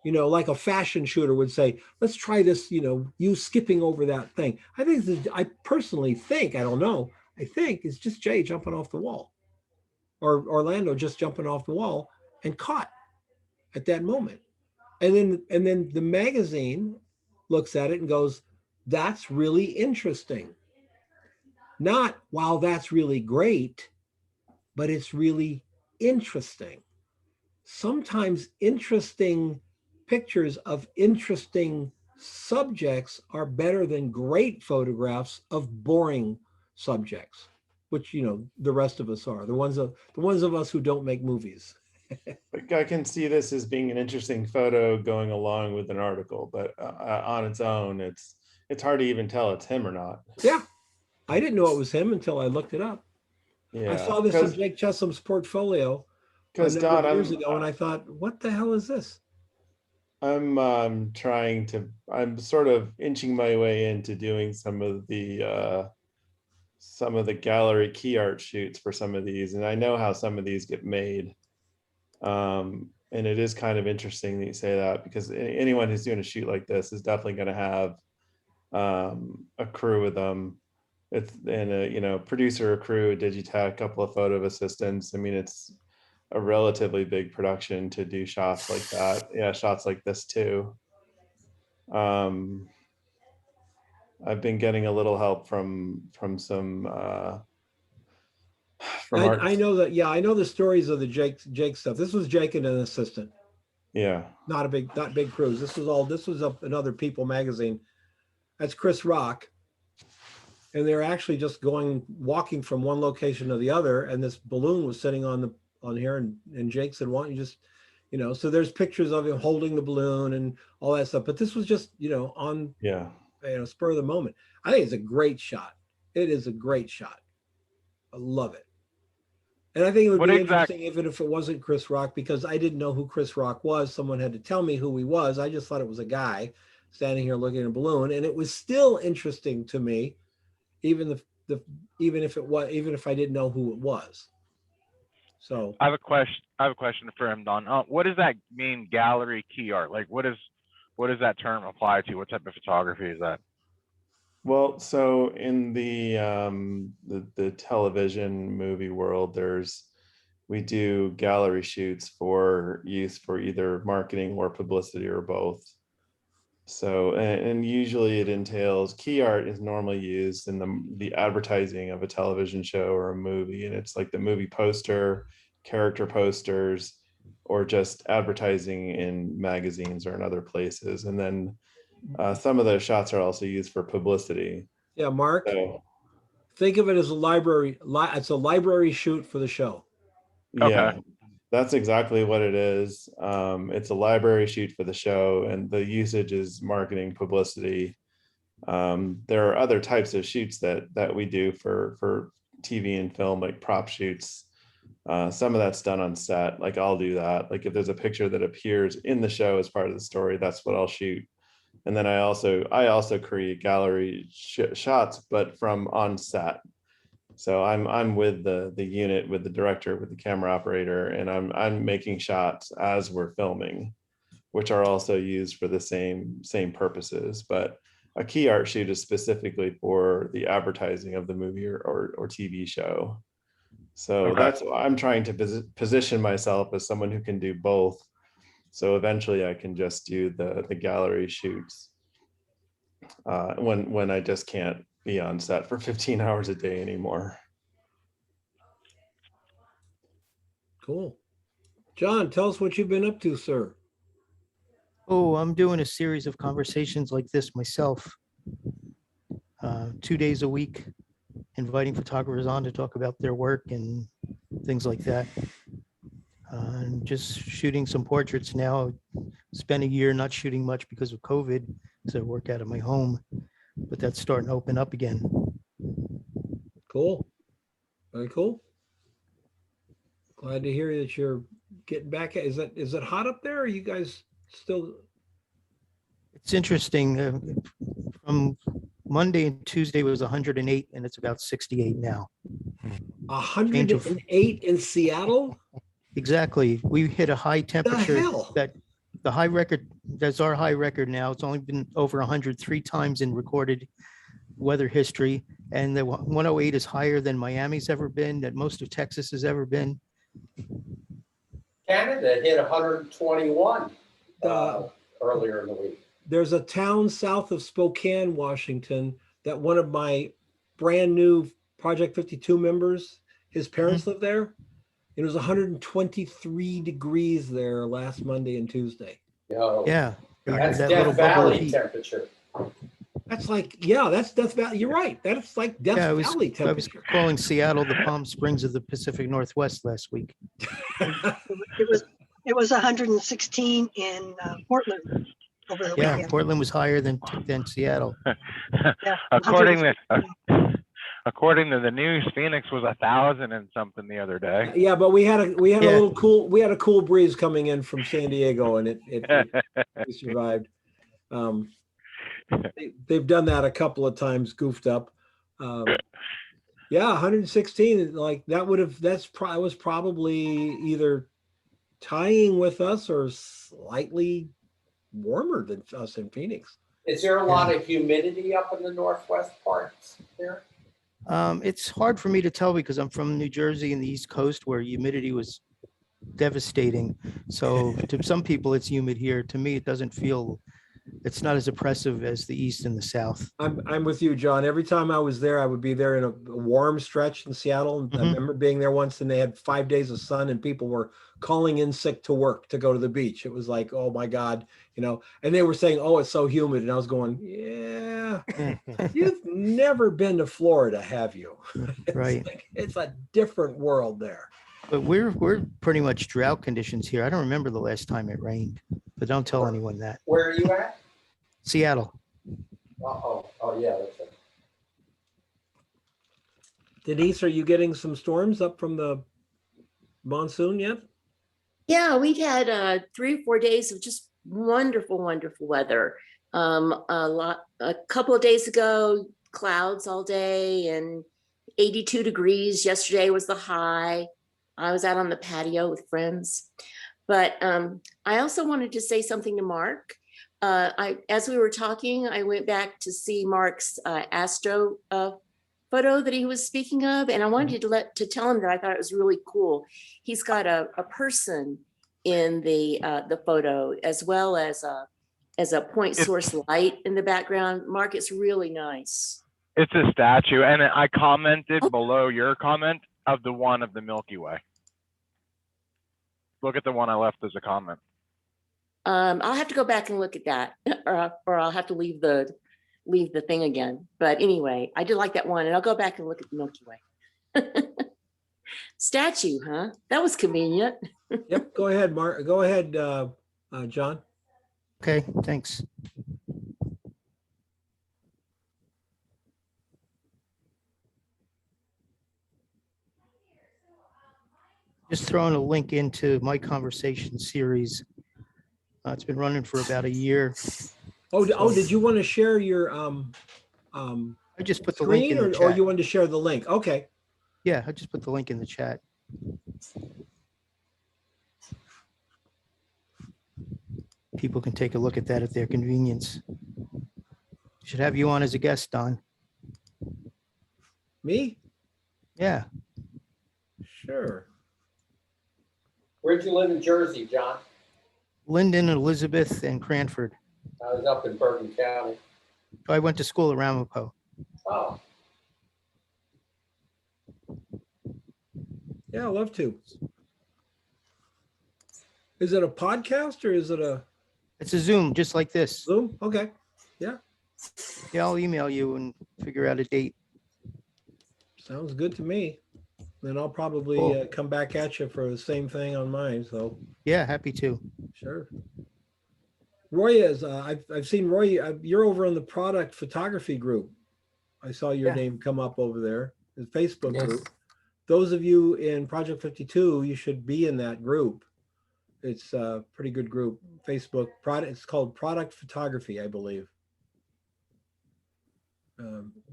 Like a fashion shooter would say, let's try this, you skipping over that thing. I personally think, I don't know, I think it's just Jay jumping off the wall, or Orlando just jumping off the wall and caught at that moment. And then the magazine looks at it and goes, that's really interesting. Not, wow, that's really great, but it's really interesting. Sometimes interesting pictures of interesting subjects are better than great photographs of boring subjects, which the rest of us are, the ones of us who don't make movies. I can see this as being an interesting photo going along with an article, but on its own, it's hard to even tell it's him or not. Yeah, I didn't know it was him until I looked it up. Yeah, I saw this in Jake Chesham's portfolio because Don, years ago, and I thought, what the hell is this? I'm sort of inching my way into doing some of the gallery key art shoots for some of these, and I know how some of these get made. And it is kind of interesting that you say that, because anyone who's doing a shoot like this is definitely going to have a crew with them. It's and a producer, a crew, a Digitech, a couple of photo assistants. I mean, it's a relatively big production to do shots like that. Yeah, shots like this too. I've been getting a little help from some I know that. Yeah, I know the stories of the Jake stuff. This was Jake and an assistant. Yeah, not big crews. This was another People magazine. That's Chris Rock. And they're actually just walking from one location to the other, and this balloon was sitting on here, and Jake said, why don't you just, so there's pictures of him holding the balloon and all that stuff. But this was just, on spur of the moment. I think it's a great shot. It is a great shot. I love it. And I think it would be interesting even if it wasn't Chris Rock, because I didn't know who Chris Rock was. Someone had to tell me who he was. I just thought it was a guy standing here looking at a balloon, and it was still interesting to me, even if I didn't know who it was. So I have a question for him, Don. What does that mean, gallery key art? Like, what does that term apply to? What type of photography is that? Well, so in the television movie world, we do gallery shoots for use for either marketing or publicity or both. So, and usually it entails, key art is normally used in the advertising of a television show or a movie, and it's like the movie poster, character posters, or just advertising in magazines or in other places. And then some of those shots are also used for publicity. Yeah, Mark, think of it as a library. It's a library shoot for the show. Yeah, That's exactly what it is. It's a library shoot for the show, and the usage is marketing publicity. There are other types of shoots that we do for TV and film, like prop shoots. Some of that's done on set. Like I'll do that. Like if there's a picture that appears in the show as part of the story, that's what I'll shoot. And then I also create gallery shots, but from on set. So I'm with the unit, with the director, with the camera operator, and I'm making shots as we're filming, which are also used for the same purposes. But a key art shoot is specifically for the advertising of the movie or TV show. So Okay. that's why I'm trying to position myself as someone who can do both. So eventually I can just do the gallery shoots when I just can't be on set for 15 hours a day anymore. Cool. John, tell us what you've been up to, sir. Oh, I'm doing a series of conversations like this myself. 2 days a week, inviting photographers on to talk about their work and things like that. And just shooting some portraits now. Spent a year not shooting much because of COVID, so I work out of my home, but that's starting to open up again. Cool. Very cool. Glad to hear that you're getting back. Is it hot up there? Or are you guys still? It's interesting. From Monday and Tuesday was 108, and it's about 68 now. 108 in Seattle? Exactly. We hit a high The temperature hell? that the high record, that's our high record now. It's only been over 103 times in recorded weather history. And the 108 is higher than Miami's ever been, that most of Texas has ever been. Canada hit 121 Uh, earlier in the week. There's a town south of Spokane, Washington, that one of my brand new Project 52 members, his parents live there. It was 123 degrees there last Monday and Tuesday. Yo, Yeah. that's that Death little bubble of Valley heat. temperature. That's like, yeah, that's Death Valley. You're right. That's like Death Yeah, Valley I was temperature. calling Seattle the Palm Springs of the Pacific Northwest last week. It was 116 in Portland over the Yeah, weekend. Portland was higher than Seattle. Yeah, According to the news, Phoenix was 1,000 and something the other day. Yeah, but we had a Yeah. little cool, we had a cool breeze coming in from San Diego, and we survived. They've done that a couple of times, goofed up. Yeah, 116, like that was probably either tying with us or slightly warmer than us in Phoenix. Is there a lot of humidity up in the northwest parts there? It's hard for me to tell because I'm from New Jersey and the East Coast where humidity was devastating. So to some people it's humid here. To me, it doesn't feel, it's not as oppressive as the East and the South. I'm with you, John. Every time I was there, I would be there in a warm stretch in Seattle. I remember being there once and they had 5 days of sun and people were calling in sick to work to go to the beach. It was like, oh my God, and they were saying, oh, it's so humid. And I was going, yeah, you've never been to Florida, have you? Right. It's a different world there. But we're pretty much drought conditions here. I don't remember the last time it rained, but don't tell anyone that. Where are you at? Seattle. Oh yeah. That's it. Denise, are you getting some storms up from the monsoon yet? Yeah, we've had 3 or 4 days of just wonderful, wonderful weather. A couple of days ago, clouds all day and 82 degrees. Yesterday was the high. I was out on the patio with friends. But I also wanted to say something to Mark. As we were talking, I went back to see Mark's astro photo that he was speaking of, and I wanted to tell him that I thought it was really cool. He's got a person in the photo as well as a point source light in the background. Mark, it's really nice. It's a statue, and I commented below your comment of the one of the Milky Way. Look at the one I left as a comment. I'll have to go back and look at that, or I'll have to leave the thing again. But anyway, I did like that one, and I'll go back and look at the Milky Way. Statue, huh? That was convenient. Yep, go ahead, Mark. Go ahead, John. Okay, thanks. Just throwing a link into my conversation series. It's been running for about a year. Did you want to share your I just put the link screen, in the or chat. you wanted to share the link? Okay. Yeah, I just put the link in the chat. People can take a look at that at their convenience. Should have you on as a guest, Don. Me? Yeah, Sure. Where'd you live in Jersey, John? Linden, Elizabeth, and Cranford. I was up in Bergen County. I went to school at Ramapo. Oh, Yeah, I'd love to. Is it a podcast or is it a It's a Zoom, just like this. Zoom? Okay. Yeah, I'll email you and figure out a date. Sounds good to me. Then I'll probably Cool. come back at you for the same thing on mine. So Yeah, happy to. sure. Roy is. I've seen Roy. You're over in the product photography group. I saw your Yeah. name come up over there. The Facebook Yes. group. Those of you in Project 52, you should be in that group. It's a pretty good group. Facebook product. It's called Product Photography, I believe.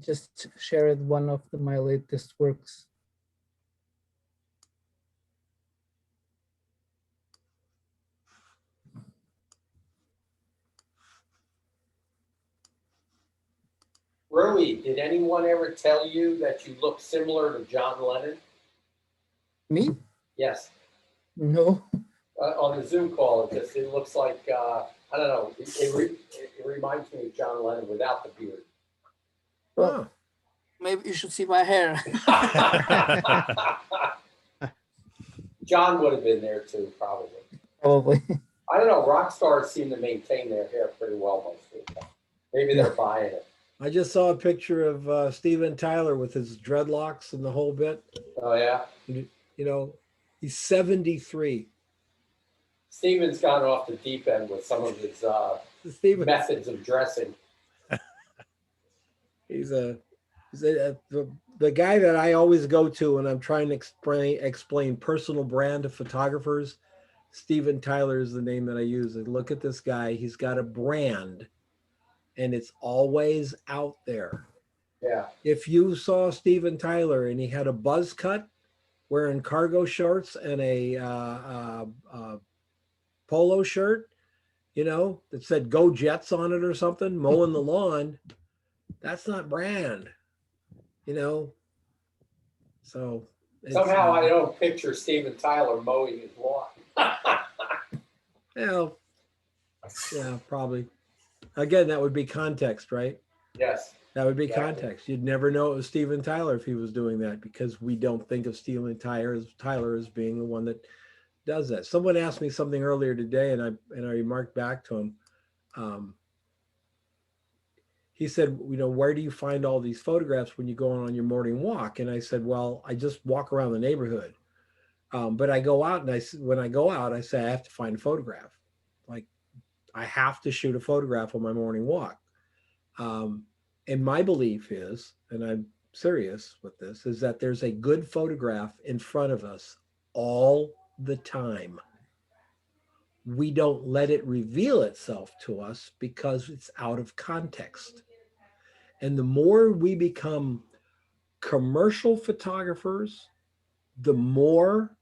Just shared one of my latest works. Rui, did anyone ever tell you that you look similar to John Lennon? Me? Yes. No. On the Zoom call, it looks like, I don't know, it reminds me of John Lennon without the beard. Well, maybe you should see my hair. John would have been there too, probably. Probably. I don't know, rock stars seem to maintain their hair pretty well most of the time. Maybe they're buying it. I just saw a picture of Steven Tyler with his dreadlocks and the whole bit. Oh, yeah? You know, he's 73. Steven's gone off the deep end with some of his Steven, methods of dressing. he's the guy that I always go to when I'm trying to explain personal brand to photographers. Steven Tyler is the name that I use. And look at this guy. He's got a brand and it's always out there. Yeah. If you saw Steven Tyler and he had a buzz cut wearing cargo shorts and a polo shirt, you know, that said Go Jets on it or something, mowing the lawn, that's not brand, you know? So Somehow I don't picture Steven Tyler mowing his lawn. Well, yeah, probably. Again, that would be context, right? Yes. That would be Exactly. context. You'd never know it was Steven Tyler if he was doing that because we don't think of Steven Tyler as being the one that does that. Someone asked me something earlier today, and I remarked back to him. He said, you know, where do you find all these photographs when you go on your morning walk? And I said, well, I just walk around the neighborhood. But I go out and when I go out, I say I have to find a photograph. Like I have to shoot a photograph on my morning walk. And my belief is, and I'm serious with this, is that there's a good photograph in front of us all the time. We don't let it reveal itself to us because it's out of context. And the more we become commercial photographers, the more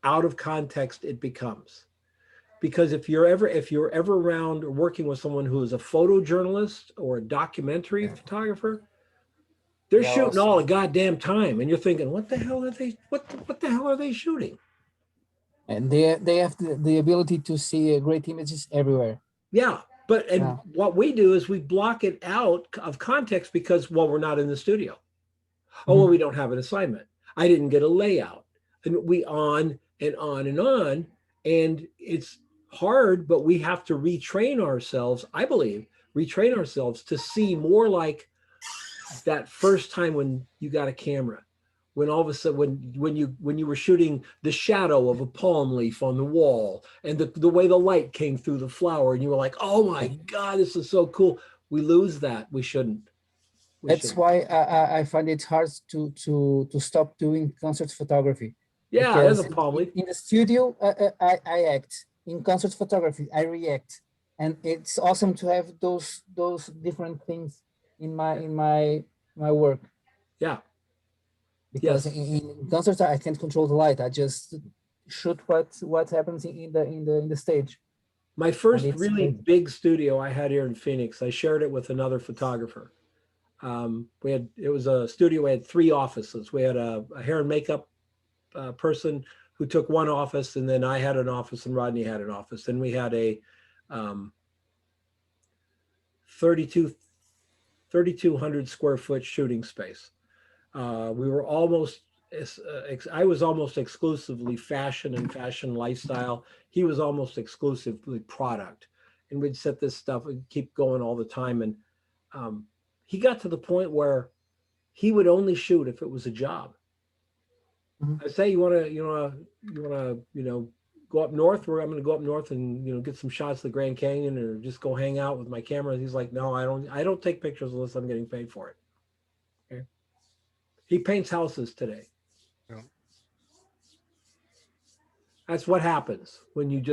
out of context it becomes. Because if you're ever around working with someone who is a photojournalist or a documentary photographer, they're shooting all the goddamn time, and you're thinking, what the hell are they? What the hell are they shooting? And they have the ability to see great images everywhere. Yeah, but what we do is we block it out of context because, well, we're not in the studio. Oh, well, we don't have an assignment. I didn't get a layout, and we on and on and on, and it's hard, but we have to retrain ourselves, I believe, retrain ourselves to see more like that first time when you got a camera, when all of a sudden, when you were shooting the shadow of a palm leaf on the wall and the way the light came through the flower and you were like, oh my God, this is so cool. We lose that. We shouldn't. That's why I find it hard to stop doing concert photography. Yeah, there's a palm leaf. In the studio, I act. In concert photography, I react. And it's awesome to have those different things in my work. Yeah. Because Yes. in concerts I can't control the light. I just shoot what happens in the stage. My first And it's really great. big studio I had here in Phoenix, I shared it with another photographer. It was a studio, we had 3 offices. We had a hair and makeup person who took one office, and then I had an office and Rodney had an office. Then we had a 3,200 square foot shooting space. We were almost, I was almost exclusively fashion and fashion lifestyle. He was almost exclusively product. And we'd set this stuff and keep going all the time. And he got to the point where he would only shoot if it was a job. Mhm. I say, you want to, go up north, where I'm going to go up north and, get some shots of the Grand Canyon or just go hang out with my camera. He's like, no, I don't take pictures unless I'm getting paid for it. Okay. He paints houses today. Yeah. That's what happens when you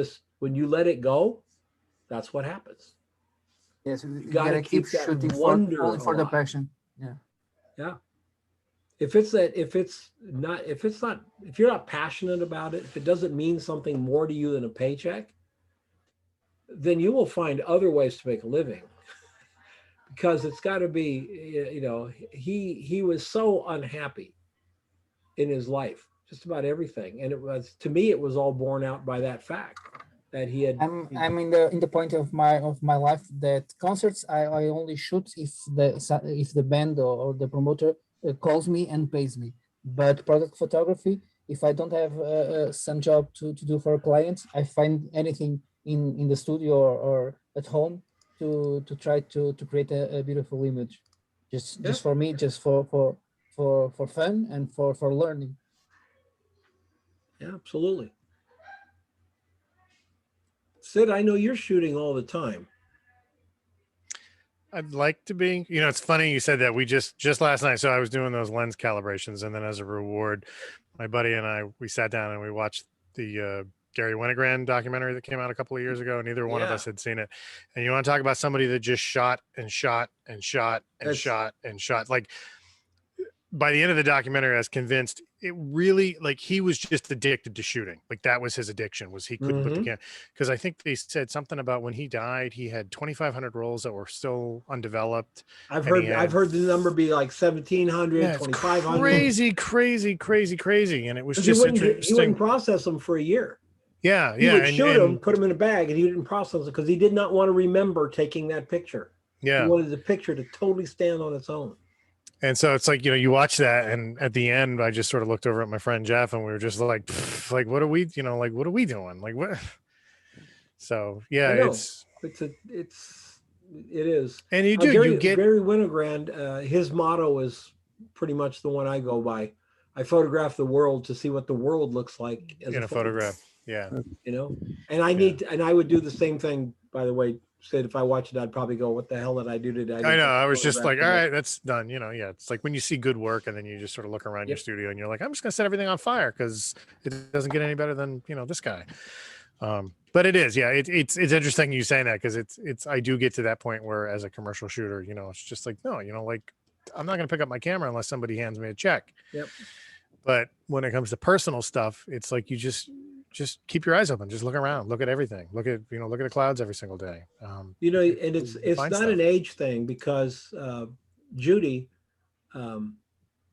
let it go. That's what happens. Yes, you gotta gotta keep keep that shooting wonder only for the alive. passion. Yeah. If you're not passionate about it, if it doesn't mean something more to you than a paycheck, then you will find other ways to make a living. Because it's got to be, he was so unhappy in his life, just about everything. And to me, it was all borne out by that fact that he had. I'm in the point of my life that concerts I only shoot if the band or the promoter calls me and pays me. But product photography, if I don't have some job to do for a client, I find anything in the studio or at home to try to create a beautiful image, just for me, just for fun and for learning. Yeah, absolutely. Sid, I know you're shooting all the time. I'd like to be, it's funny you said that. We just last night, so I was doing those lens calibrations, and then as a reward, my buddy and I, we sat down and we watched the Gary Winogrand documentary that came out a couple of years ago. Neither one of Yeah. us had seen it. And you want to talk about somebody that just shot and shot and shot and That's- shot and shot. Like, by the end of the documentary, I was convinced it really, like, he was just addicted to shooting. Like, that was his addiction, was he couldn't put the camera. Because I think they said something about when he died, he had 2,500 rolls that were still undeveloped. I've And he heard the number be like 1,700, Yeah, it's 2,500. crazy. And it was 'Cause just he interesting. wouldn't process them for a year. Yeah. He would And, shoot them, and put them in a bag, and he didn't process it because he did not want to remember taking that picture. yeah. He wanted the picture to totally stand on its own. And so it's like, you watch that, and at the end, I just sort of looked over at my friend Jeff, and we were just like, what are we, what are we doing? Like, what? So yeah, I know. it is. And you get Gary Winogrand. His motto is pretty much the one I go by. I photograph the world to see what the world looks like as in a photograph. Yeah. And I would do the same thing, by the way. Said if I watch it, I'd probably go, what the hell did I do today? I know. I was just like, all photograph right, that's done. Yeah. It's like when you see good work and then you just sort of look around your Yep. studio and you're like, I'm just gonna set everything on fire because it doesn't get any better than, this guy. But it is, yeah, it's interesting you saying that, because it's I do get to that point where as a commercial shooter, it's just like, no, like, I'm not gonna pick up my camera unless somebody hands me a check. Yep. But when it comes to personal stuff, it's like you just keep your eyes open, just look around, look at everything, look at the clouds every single day. And it's find not stuff. an age thing, because Judy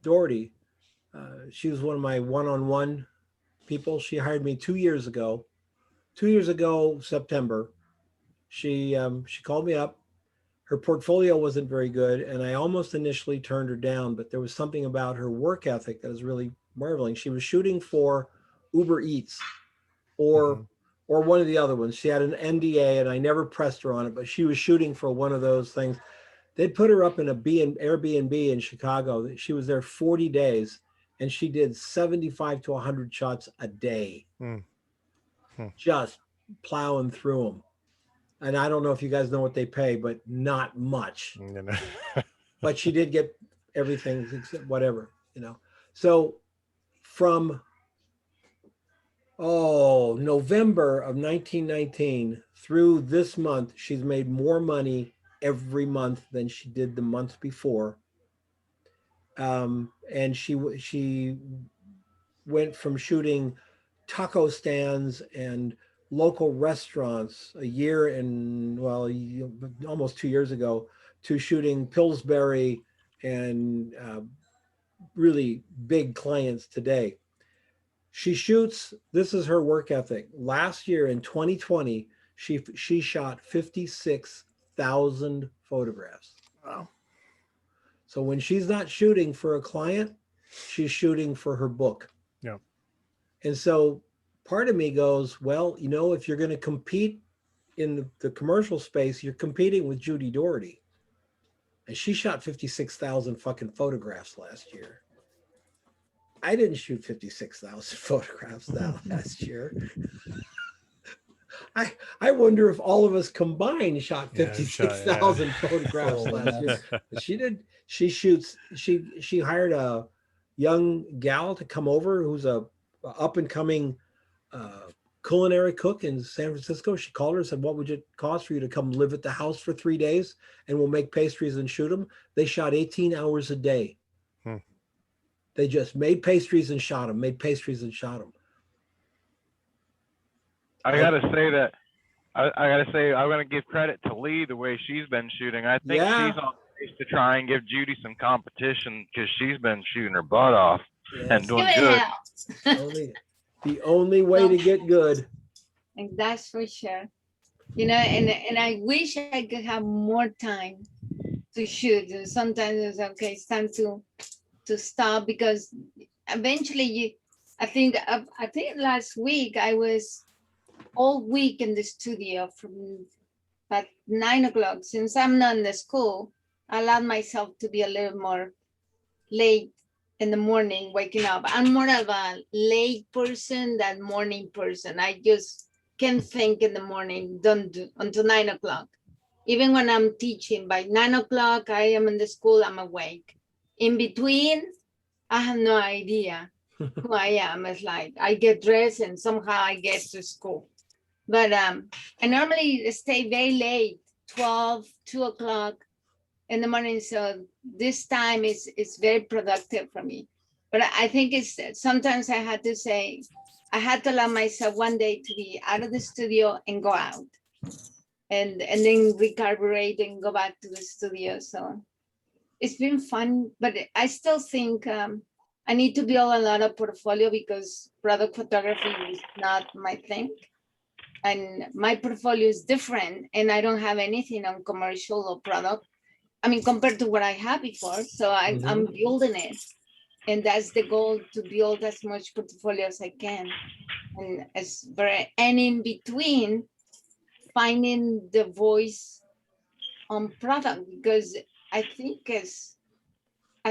Doherty, she was one of my one-on-one people. She hired me 2 years ago. 2 years ago, September, she called me up. Her portfolio wasn't very good, and I almost initially turned her down, but there was something about her work ethic that was really marveling. She was shooting for Uber Eats or one of the other ones. She had an NDA, and I never pressed her on it, but she was shooting for one of those things. They'd put her up in Airbnb in Chicago. She was there 40 days, and she did 75 to 100 shots a day, Hmm. just plowing through them. And I don't know if you guys know what they pay, but not much. You know. But she did get everything except whatever, you know. So from November of 1919 through this month, she's made more money every month than she did the month before. And she went from shooting taco stands and local restaurants a year and almost 2 years ago to shooting Pillsbury and really big clients today. She shoots, this is her work ethic. Last year in 2020, she shot 56,000 photographs. Wow. So when she's not shooting for a client, she's shooting for her book. Yeah. And so part of me goes, well, you know, if you're going to compete in the commercial space, you're competing with Judy Doherty. And she shot 56,000 fucking photographs last year. I didn't shoot 56,000 photographs that last year. I wonder if all of us combined shot 56,000 photographs last year. She did. She hired a young gal to come over who's a up and coming culinary cook in San Francisco. She called her and said, what would it cost for you to come live at the house for 3 days and we'll make pastries and shoot them? They shot 18 hours a day. They just made pastries and shot them, made pastries and shot them. I gotta say that I'm gonna give credit to Lee the way she's been shooting. I think she's on pace to try and give Judy some competition because she's been shooting her butt off and doing good. The only way to get good. And that's for sure. You know, and I wish I could have more time to shoot. And sometimes it's okay, it's time to stop because eventually I think last week I was all week in the studio from about 9 o'clock. Since I'm not in the school, I allowed myself to be a little more late in the morning waking up. I'm more of a late person than morning person. I just can't think in the morning, don't do until 9 o'clock. Even when I'm teaching, by 9 o'clock, I am in the school, I'm awake. In between, I have no idea who I am. It's like I get dressed and somehow I get to school. But I normally stay very late, 12, 2 o'clock in the morning. So this time is very productive for me. But I think it's sometimes I had to allow myself one day to be out of the studio and go out and then recarburate and go back to the studio. So it's been fun, but I still think I need to build a lot of portfolio because product photography is not my thing. And my portfolio is different and I don't have anything on commercial or product. I mean, compared to what I had before. So I'm building it. And that's the goal, to build as much portfolio as I can. And in between, finding the voice on product, because I think as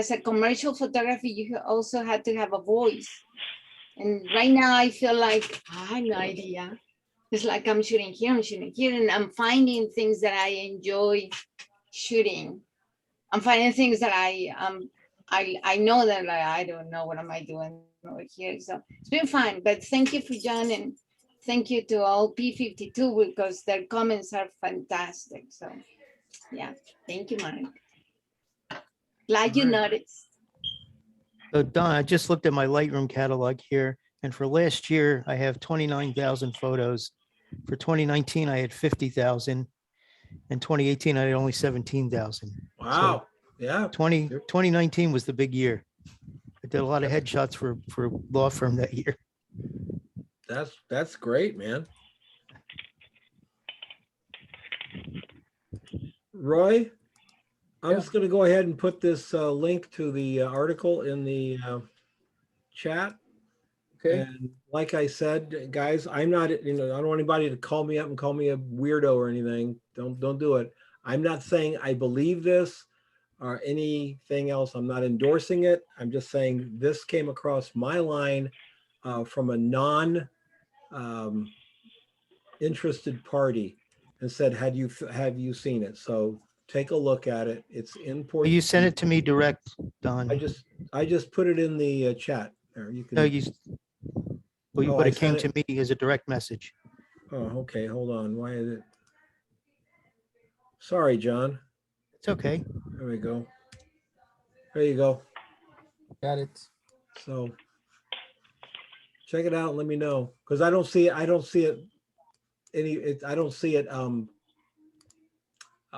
a commercial photography, you also have to have a voice. And right now I feel like I have no idea. It's like I'm shooting here, and I'm finding things that I enjoy shooting. I'm finding things that I know that I don't know what am I doing over here. So it's been fun, but thank you for John and thank you to all P52 because their comments are fantastic. So yeah, thank you, Mark. Glad you noticed. So Don, I just looked at my Lightroom catalog here, and for last year, I have 29,000 photos. For 2019, I had 50,000. In 2018, I had only 17,000. Wow. Yeah. 2019 was the big year. I did a lot of headshots for law firm that year. That's great, man. Roy, I'm just going to go ahead and put this link to the article in the chat. Okay. And like I said, guys, I'm not, I don't want anybody to call me up and call me a weirdo or anything. Don't do it. I'm not saying I believe this. or anything else. I'm not endorsing it. I'm just saying this came across my line from a non interested party and said, have you seen it? So take a look at it. It's in Well, Portuguese. you sent it to me direct, Don. I just put it in the chat there. You can. No, Oh, but I it came sent to me as a direct message. Oh, okay. Hold on. Why is it? Sorry, John. It's okay. There we go. There you go. Got it. So check it out and let me know, because I don't see it. I don't see it. I don't see it.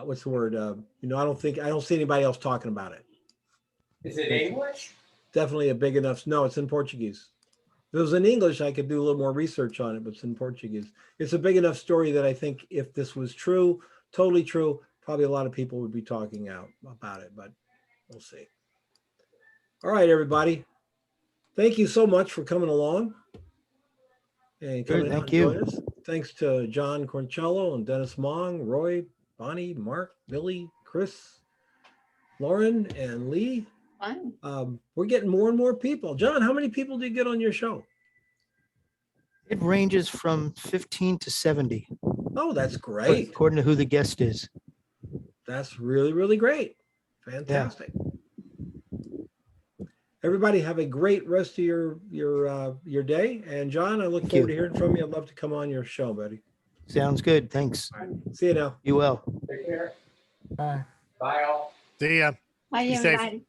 What's the word? I don't see anybody else talking about it. Is it English? Definitely a big enough. No, it's in Portuguese. If it was in English, I could do a little more research on it, but it's in Portuguese. It's a big enough story that I think if this was true, totally true, probably a lot of people would be talking out about it, but we'll see. All right, everybody. Thank you so much for coming along. And Sure, coming out thank and you. joining us. Thanks to John Corncello and Dennis Mong, Roy, Bonnie, Mark, Billy, Chris, Lauren, and Lee. Fine. We're getting more and more people. John, how many people do you get on your show? It ranges from 15 to 70, Oh, that's great. according to who the guest is. That's really, really great. Fantastic. Everybody have a great rest of your day. And John, I look Thank forward to you. hearing from you. I'd love to come on your show, buddy. Sounds good. Thanks. All right. See you now. You well. Take care. Bye. Bye all. See ya. Bye, Be safe. everybody.